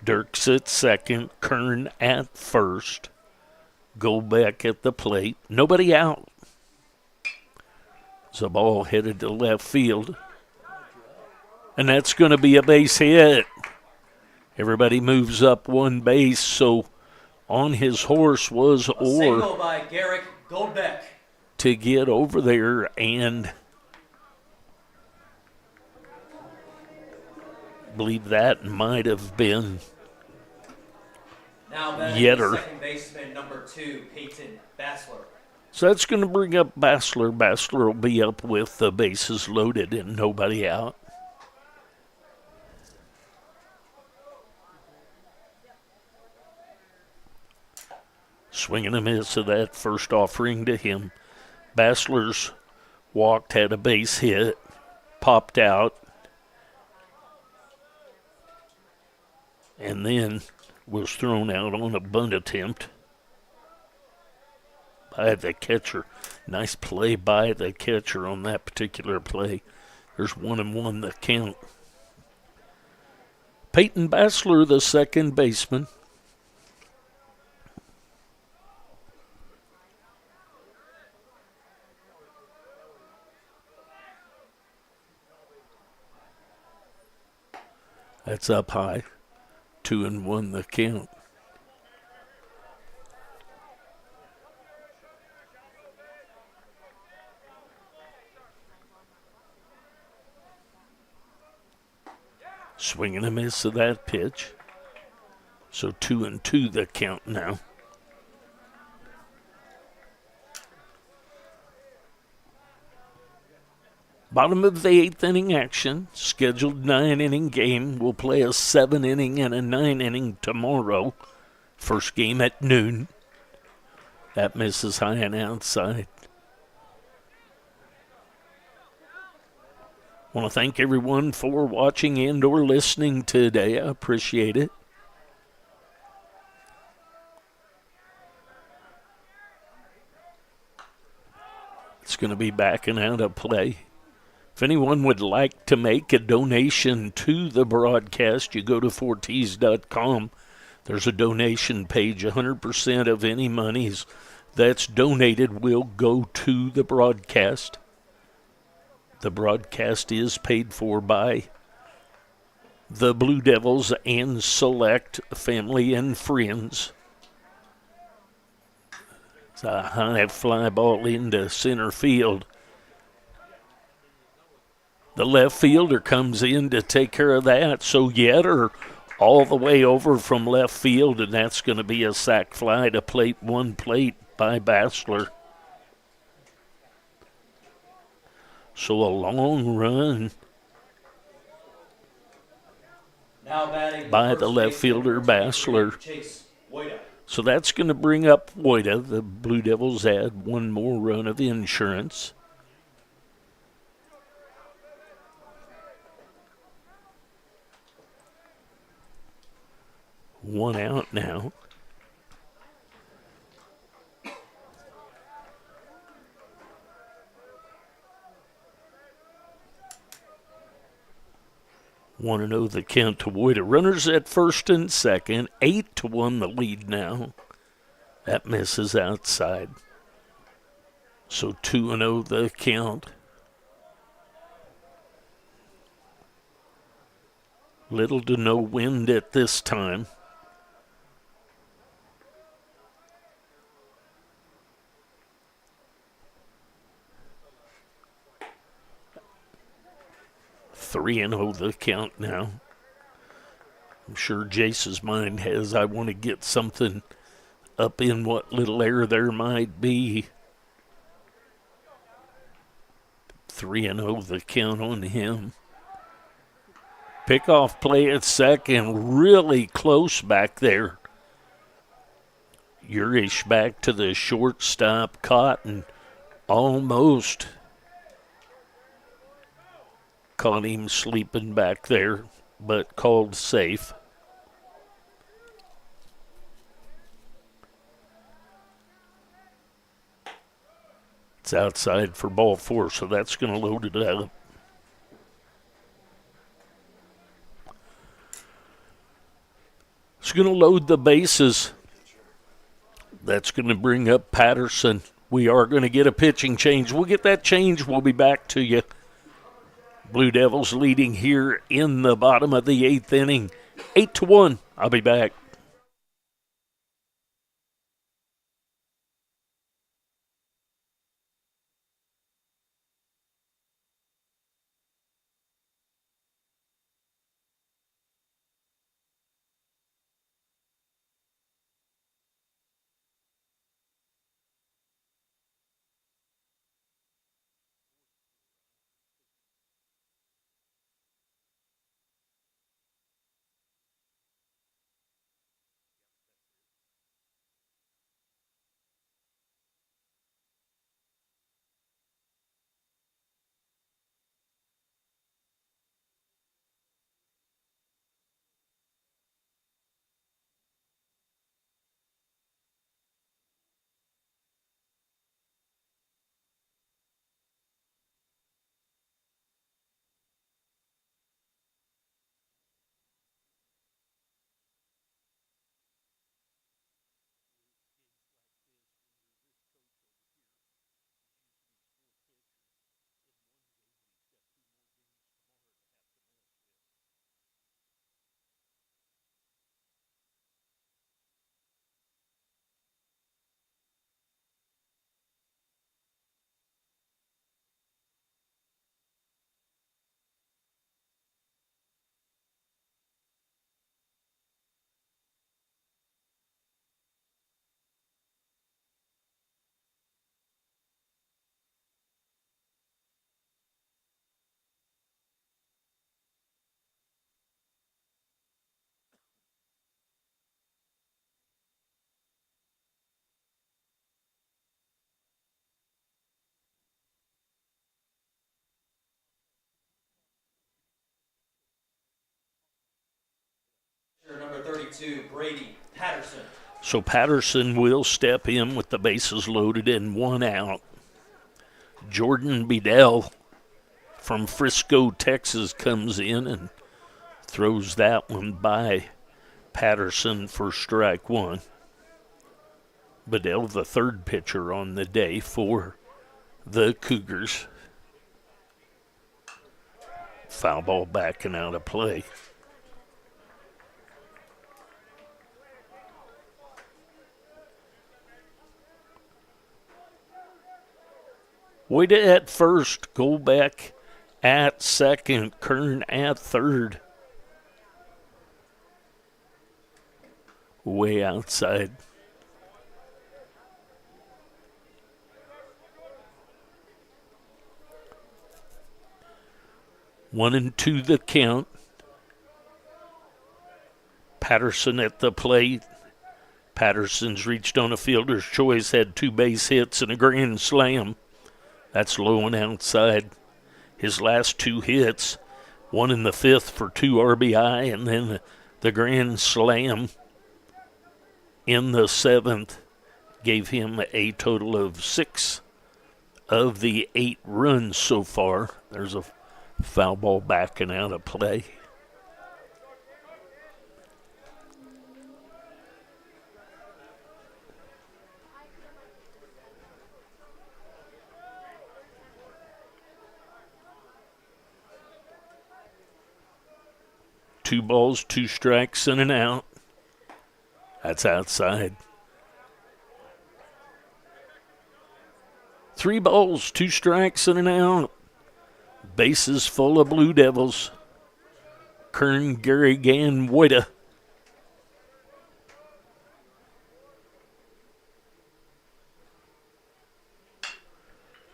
Dirks at second, Kern at first. Golbeck at the plate. Nobody out. It's a ball headed to left field. And that's going to be a base hit. Everybody moves up one base, so on his horse was A Orr single by Garrick Goldbeck. to get over there and believe that might have been Now batting Yetter. second baseman number 2, Peyton Bassler. So that's going to bring up Bassler. Bassler will be up with the bases loaded and nobody out. Swing and a miss of that first offering to him. Bassler's walked, had a base hit, popped out, and then was thrown out on a bunt attempt by the catcher. Nice play by the catcher on that particular play. There's 1-1 the count. Peyton Bassler, the second baseman. That's up high. 2-1 the count. Swing and a miss of that pitch. So 2-2 the count now. Bottom of the 8th inning action. Scheduled 9-inning game. We'll play a 7-inning and a 9-inning tomorrow. First game at noon. That misses high and outside. Want to thank everyone for watching and or listening today. I appreciate it. It's going to be backing out of play. If anyone would like to make a donation to the broadcast, you go to fortees.com. There's a donation page. 100% of any monies that's donated will go to the broadcast. The broadcast is paid for by the Blue Devils and select family and friends. It's a high fly ball into center field. The left fielder comes in to take care of that. So Yetter all the way over from left field, and that's going to be a sac fly to plate by Bassler. So a long run Now batting by the first left baseman, fielder, number 23, Bassler. Chase Woida. So that's going to bring up Woida. The Blue Devils add one more run of insurance. One out now. Want to know the count to Woida. Runners at first and second. 8-1 the lead now. That misses outside. So 2-0 the count. Little to no wind at this time. Three and 0 the count now. I'm sure Jace's mind has, I want to get something up in what little air there might be. 3-0 the count on him. Pickoff play at second, really close back there. Urish back to the shortstop, Cotton almost caught him sleeping back there, but called safe. It's outside for ball 4, so that's going to load it up. It's going to load the bases. That's going to bring up Patterson. We are going to get a pitching change. We'll get that change. We'll be back to you. Blue Devils leading here in the bottom of the 8th inning. 8-1. I'll be back. Number 32, Brady Patterson. So Patterson will step in with the bases loaded and 1 out. Jordan Bedell from Frisco, Texas comes in and throws that one by Patterson for strike 1. Bedell, the third pitcher on the day for the Cougars. Foul ball backing out of play. Wada at first, Golbeck at second, Kern at third. Way outside. One and two the count. Patterson at the plate. Patterson's reached on a fielder's choice, had 2 base hits and a grand slam. That's low and outside. His last 2 hits, one in the 5th for 2 RBI, and then the grand slam in the 7th gave him a total of 6 of the 8 runs so far. There's a foul ball backing out of play. Two balls, 2 strikes, and an out. That's outside. 3 balls, 2 strikes, and an out. Bases full of Blue Devils. Kern, Garrigan, Wada.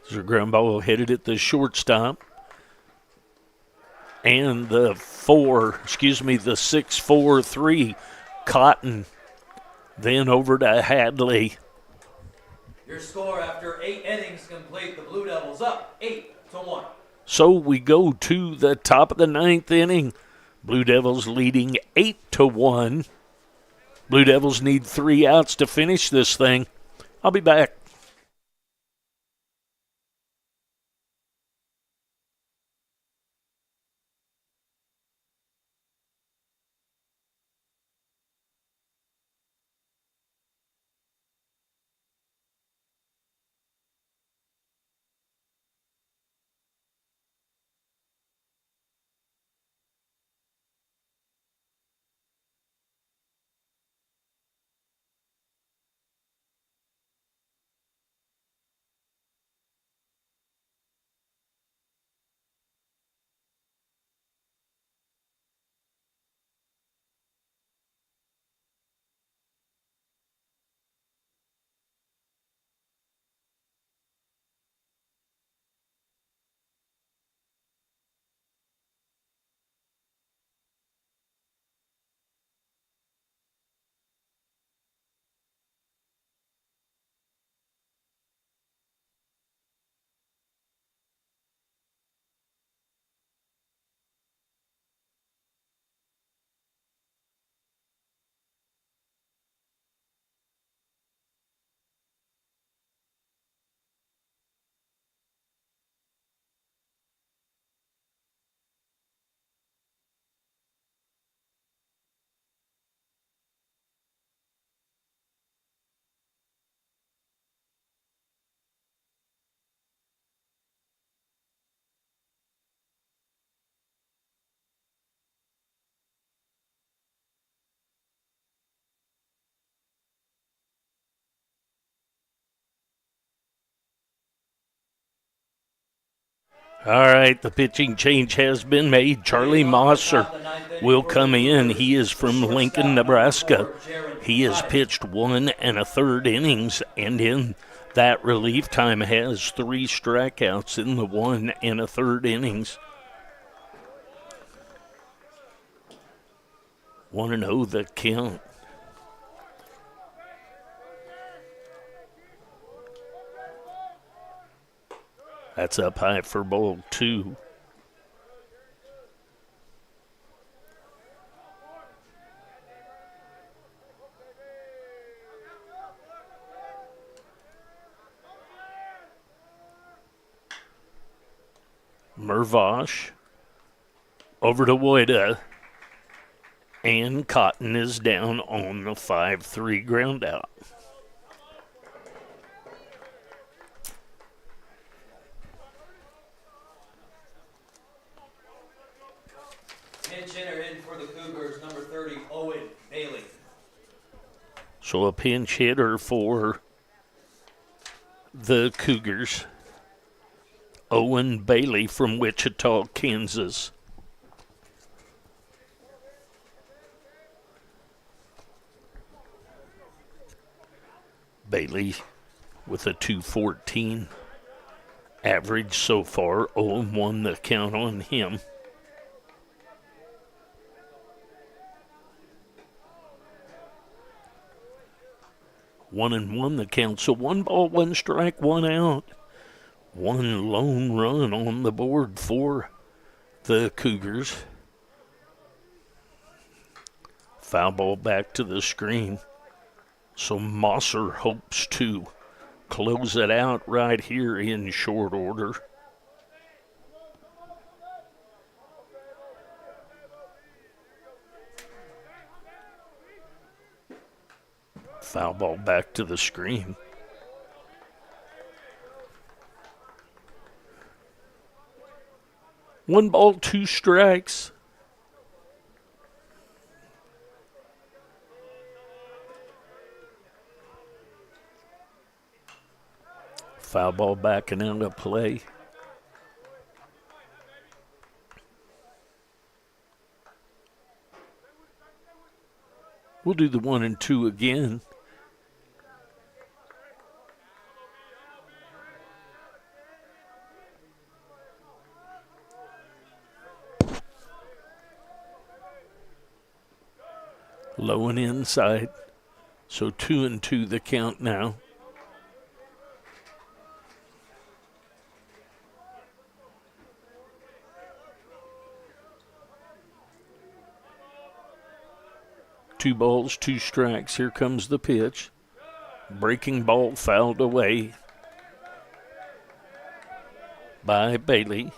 There's a ground ball headed at the shortstop. And the 6-4-3, Cotton. Then over to Hadley. Your score after 8 innings complete, the Blue Devils up 8-1. So we go to the top of the 9th inning. Blue Devils leading 8-1. Blue Devils need 3 outs to finish this thing. I'll be back. All right, the pitching change has been made. Charlie Mosser will come in. He is from Lincoln, Nebraska. He has pitched 1 1/3 innings, and in that relief time has 3 strikeouts in the 1 1/3 innings. 1-0 the count. That's up high for ball 2. Mervosh over to Woida. And Cotton is down on the 5-3 ground out. Pinch hitter in for the Cougars, number 30, Owen Bailey. So a pinch hitter for the Cougars, Owen Bailey from Wichita, Kansas. Bailey with a 214 average so far. 0-1 the count on him. One and one the count. So 1 ball, 1 strike, 1 out. 1 lone run on the board for the Cougars. Foul ball back to the screen. So Mosser hopes to close it out right here in short order. Foul ball back to the screen. One ball, 2 strikes. Foul ball back and out of play. We'll do the 1 and 2 again. Low and inside. So 2-2 the count now. Two balls, two strikes. Here comes the pitch. Breaking ball fouled away by Bailey.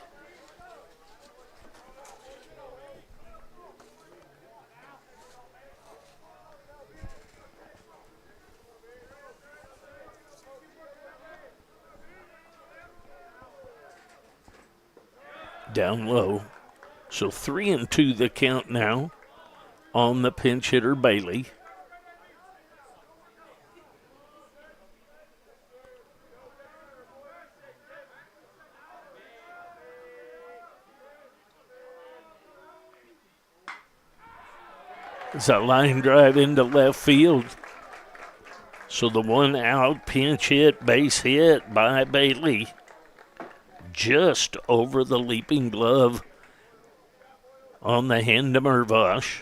Down low. So 3-2 the count now on the pinch hitter Bailey. It's a line drive into left field. So the 1 out pinch hit, base hit by Bailey. Just over the leaping glove on the hand to Mervosh.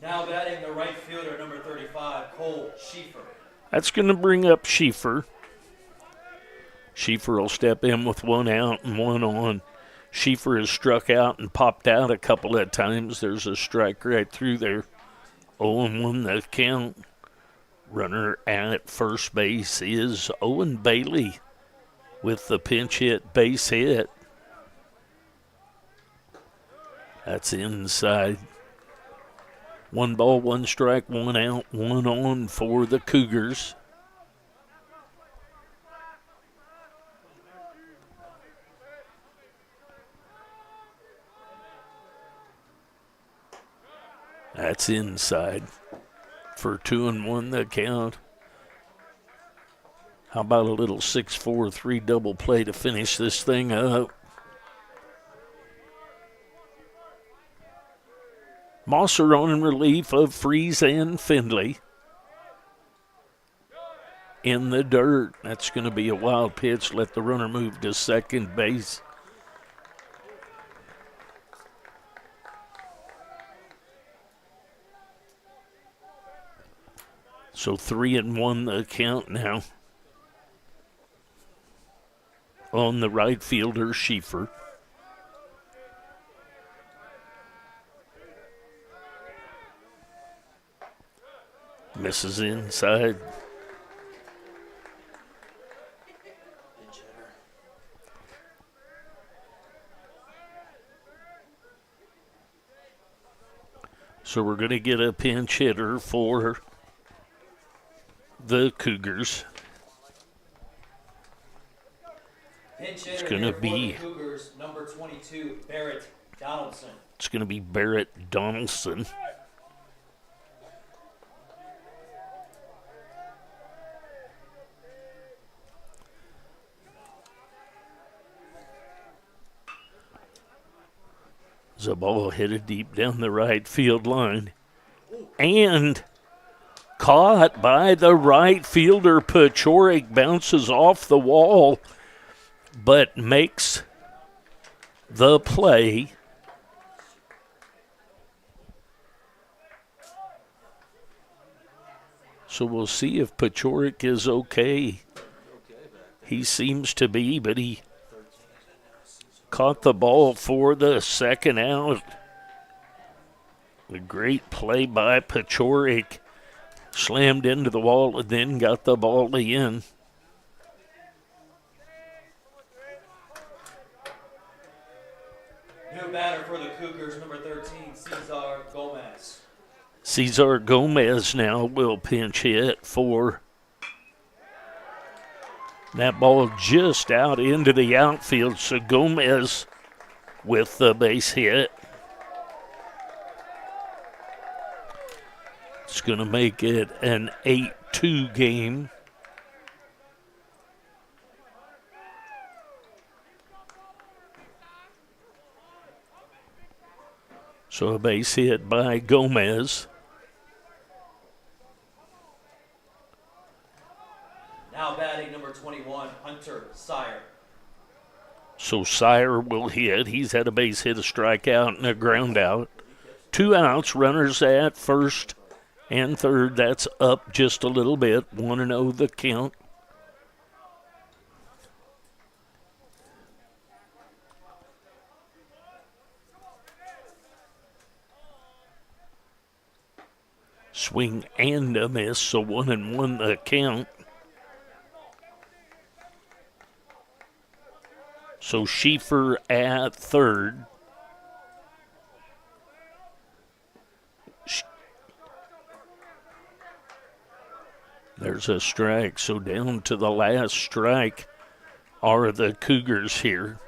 Now batting the right fielder, number 35, Cole Schieffer. That's going to bring up Schieffer. Schieffer will step in with 1 out and 1 on. Schieffer has struck out and popped out a couple of times. There's a strike right through there. 0-1 the count. Runner at first base is Owen Bailey with the pinch hit, base hit. That's inside. 1 ball, 1 strike, 1 out, 1 on for the Cougars. That's inside for 2-1 the count. How about a little 6-4-3 double play to finish this thing up? Mosser on in relief of Freeze and Findlay. In the dirt. That's going to be a wild pitch. Let the runner move to second base. So 3-1 the count now on the right fielder, Schieffer. Misses inside. So we're going to get a pinch hitter for the Cougars. Pinch hitter It's going to here for be the Cougars, number 22, Barrett Donaldson. It's going to be Barrett Donaldson. The ball headed deep down the right field line. And caught by the right fielder. Pachorik bounces off the wall, but makes the play. So we'll see if Pachorik is okay. He seems to be, but he caught the ball for the second out. A great play by Pachorik. Slammed into the wall and then got the ball in. New batter for the Cougars, number 13, Cesar Gomez. Cesar Gomez now will pinch hit for that ball just out into the outfield. So Gomez with the base hit. It's going to make it an 8-2 game. So a base hit by Gomez. Now batting number 21, Hunter Sire. So Sire will hit. He's had a base hit, a strikeout, and a ground out. 2 outs, runners at first and third. That's up just a little bit. 1-0 the count. Swing and a miss, so 1-1 the count. So Schieffer at third. There's a strike, so down to the last strike are the Cougars here.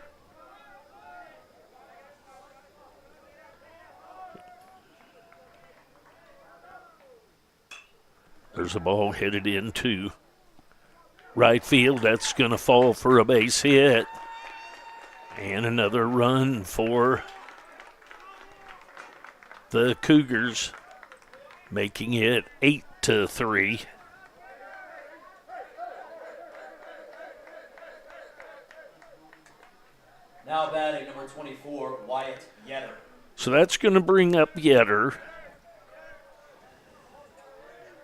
There's a ball headed into right field. That's going to fall for a base hit. And another run for the Cougars, making it 8-3. Now batting number 24, Wyatt Yetter. So that's going to bring up Yetter.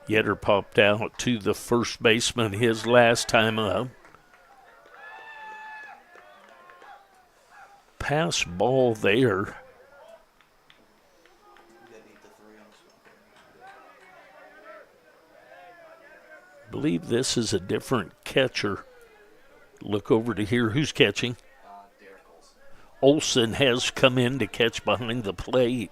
Yetter popped out to the first baseman his last time up. Pass ball there. I believe this is a different catcher. Look over to hear who's catching. Olson has come in to catch behind the plate.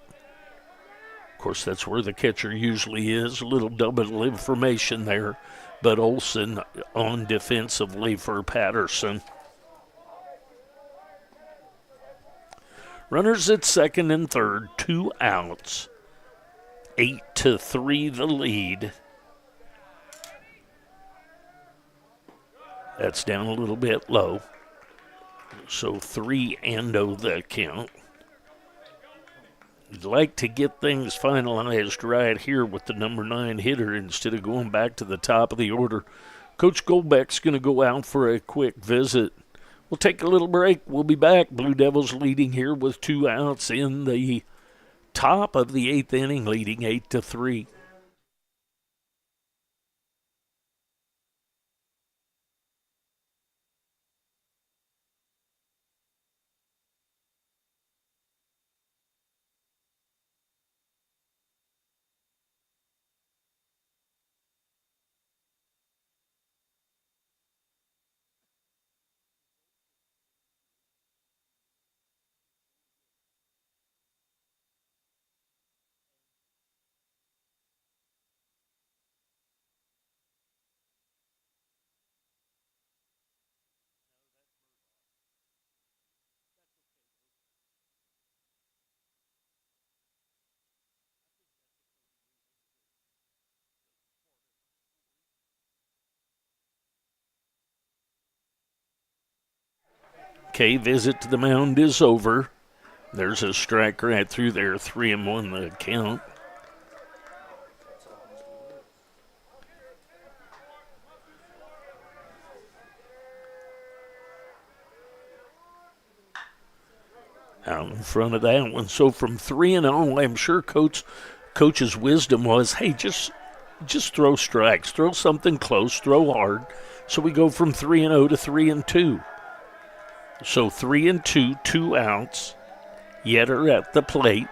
Of course, that's where the catcher usually is. A little double information there. But Olson on defensively for Patterson. Runners at second and third, 2 outs. 8-3 the lead. That's down a little bit low. So 3-0 the count. You'd like to get things finalized right here with the number 9 hitter instead of going back to the top of the order. Coach Goldbeck's going to go out for a quick visit. We'll take a little break. We'll be back. Blue Devils leading here with 2 outs in the top of the 8th inning, leading 8-3. Okay, visit to the mound is over. There's a strike right through there, 3-1 the count. Out in front of that one. So from 3-0, I'm sure coach's wisdom was, hey, just throw strikes, throw something close, throw hard. So we go from 3-0 to 3-2. So 3-2, 2 outs. Yetter at the plate.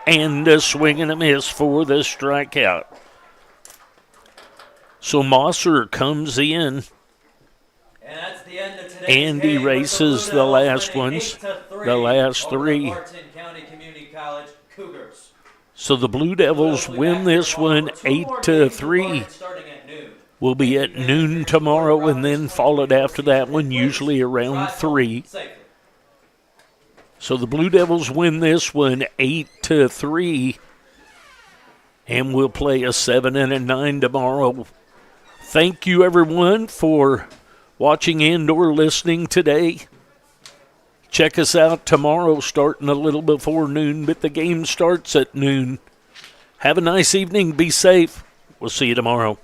And a swing and a miss for the strikeout. So Mosser comes in and erases the last ones, the last 3. Barton County Community College Cougars. So the Blue Devils win this one 8-3. Will be at noon tomorrow, and then followed after that one, usually around 3. So the Blue Devils win this one 8-3, and we'll play a 7 and a 9 tomorrow. Thank you, everyone, for watching and or listening today. Check us out tomorrow, starting a little before noon, but the game starts at noon. Have a nice evening. Be safe. We'll see you tomorrow.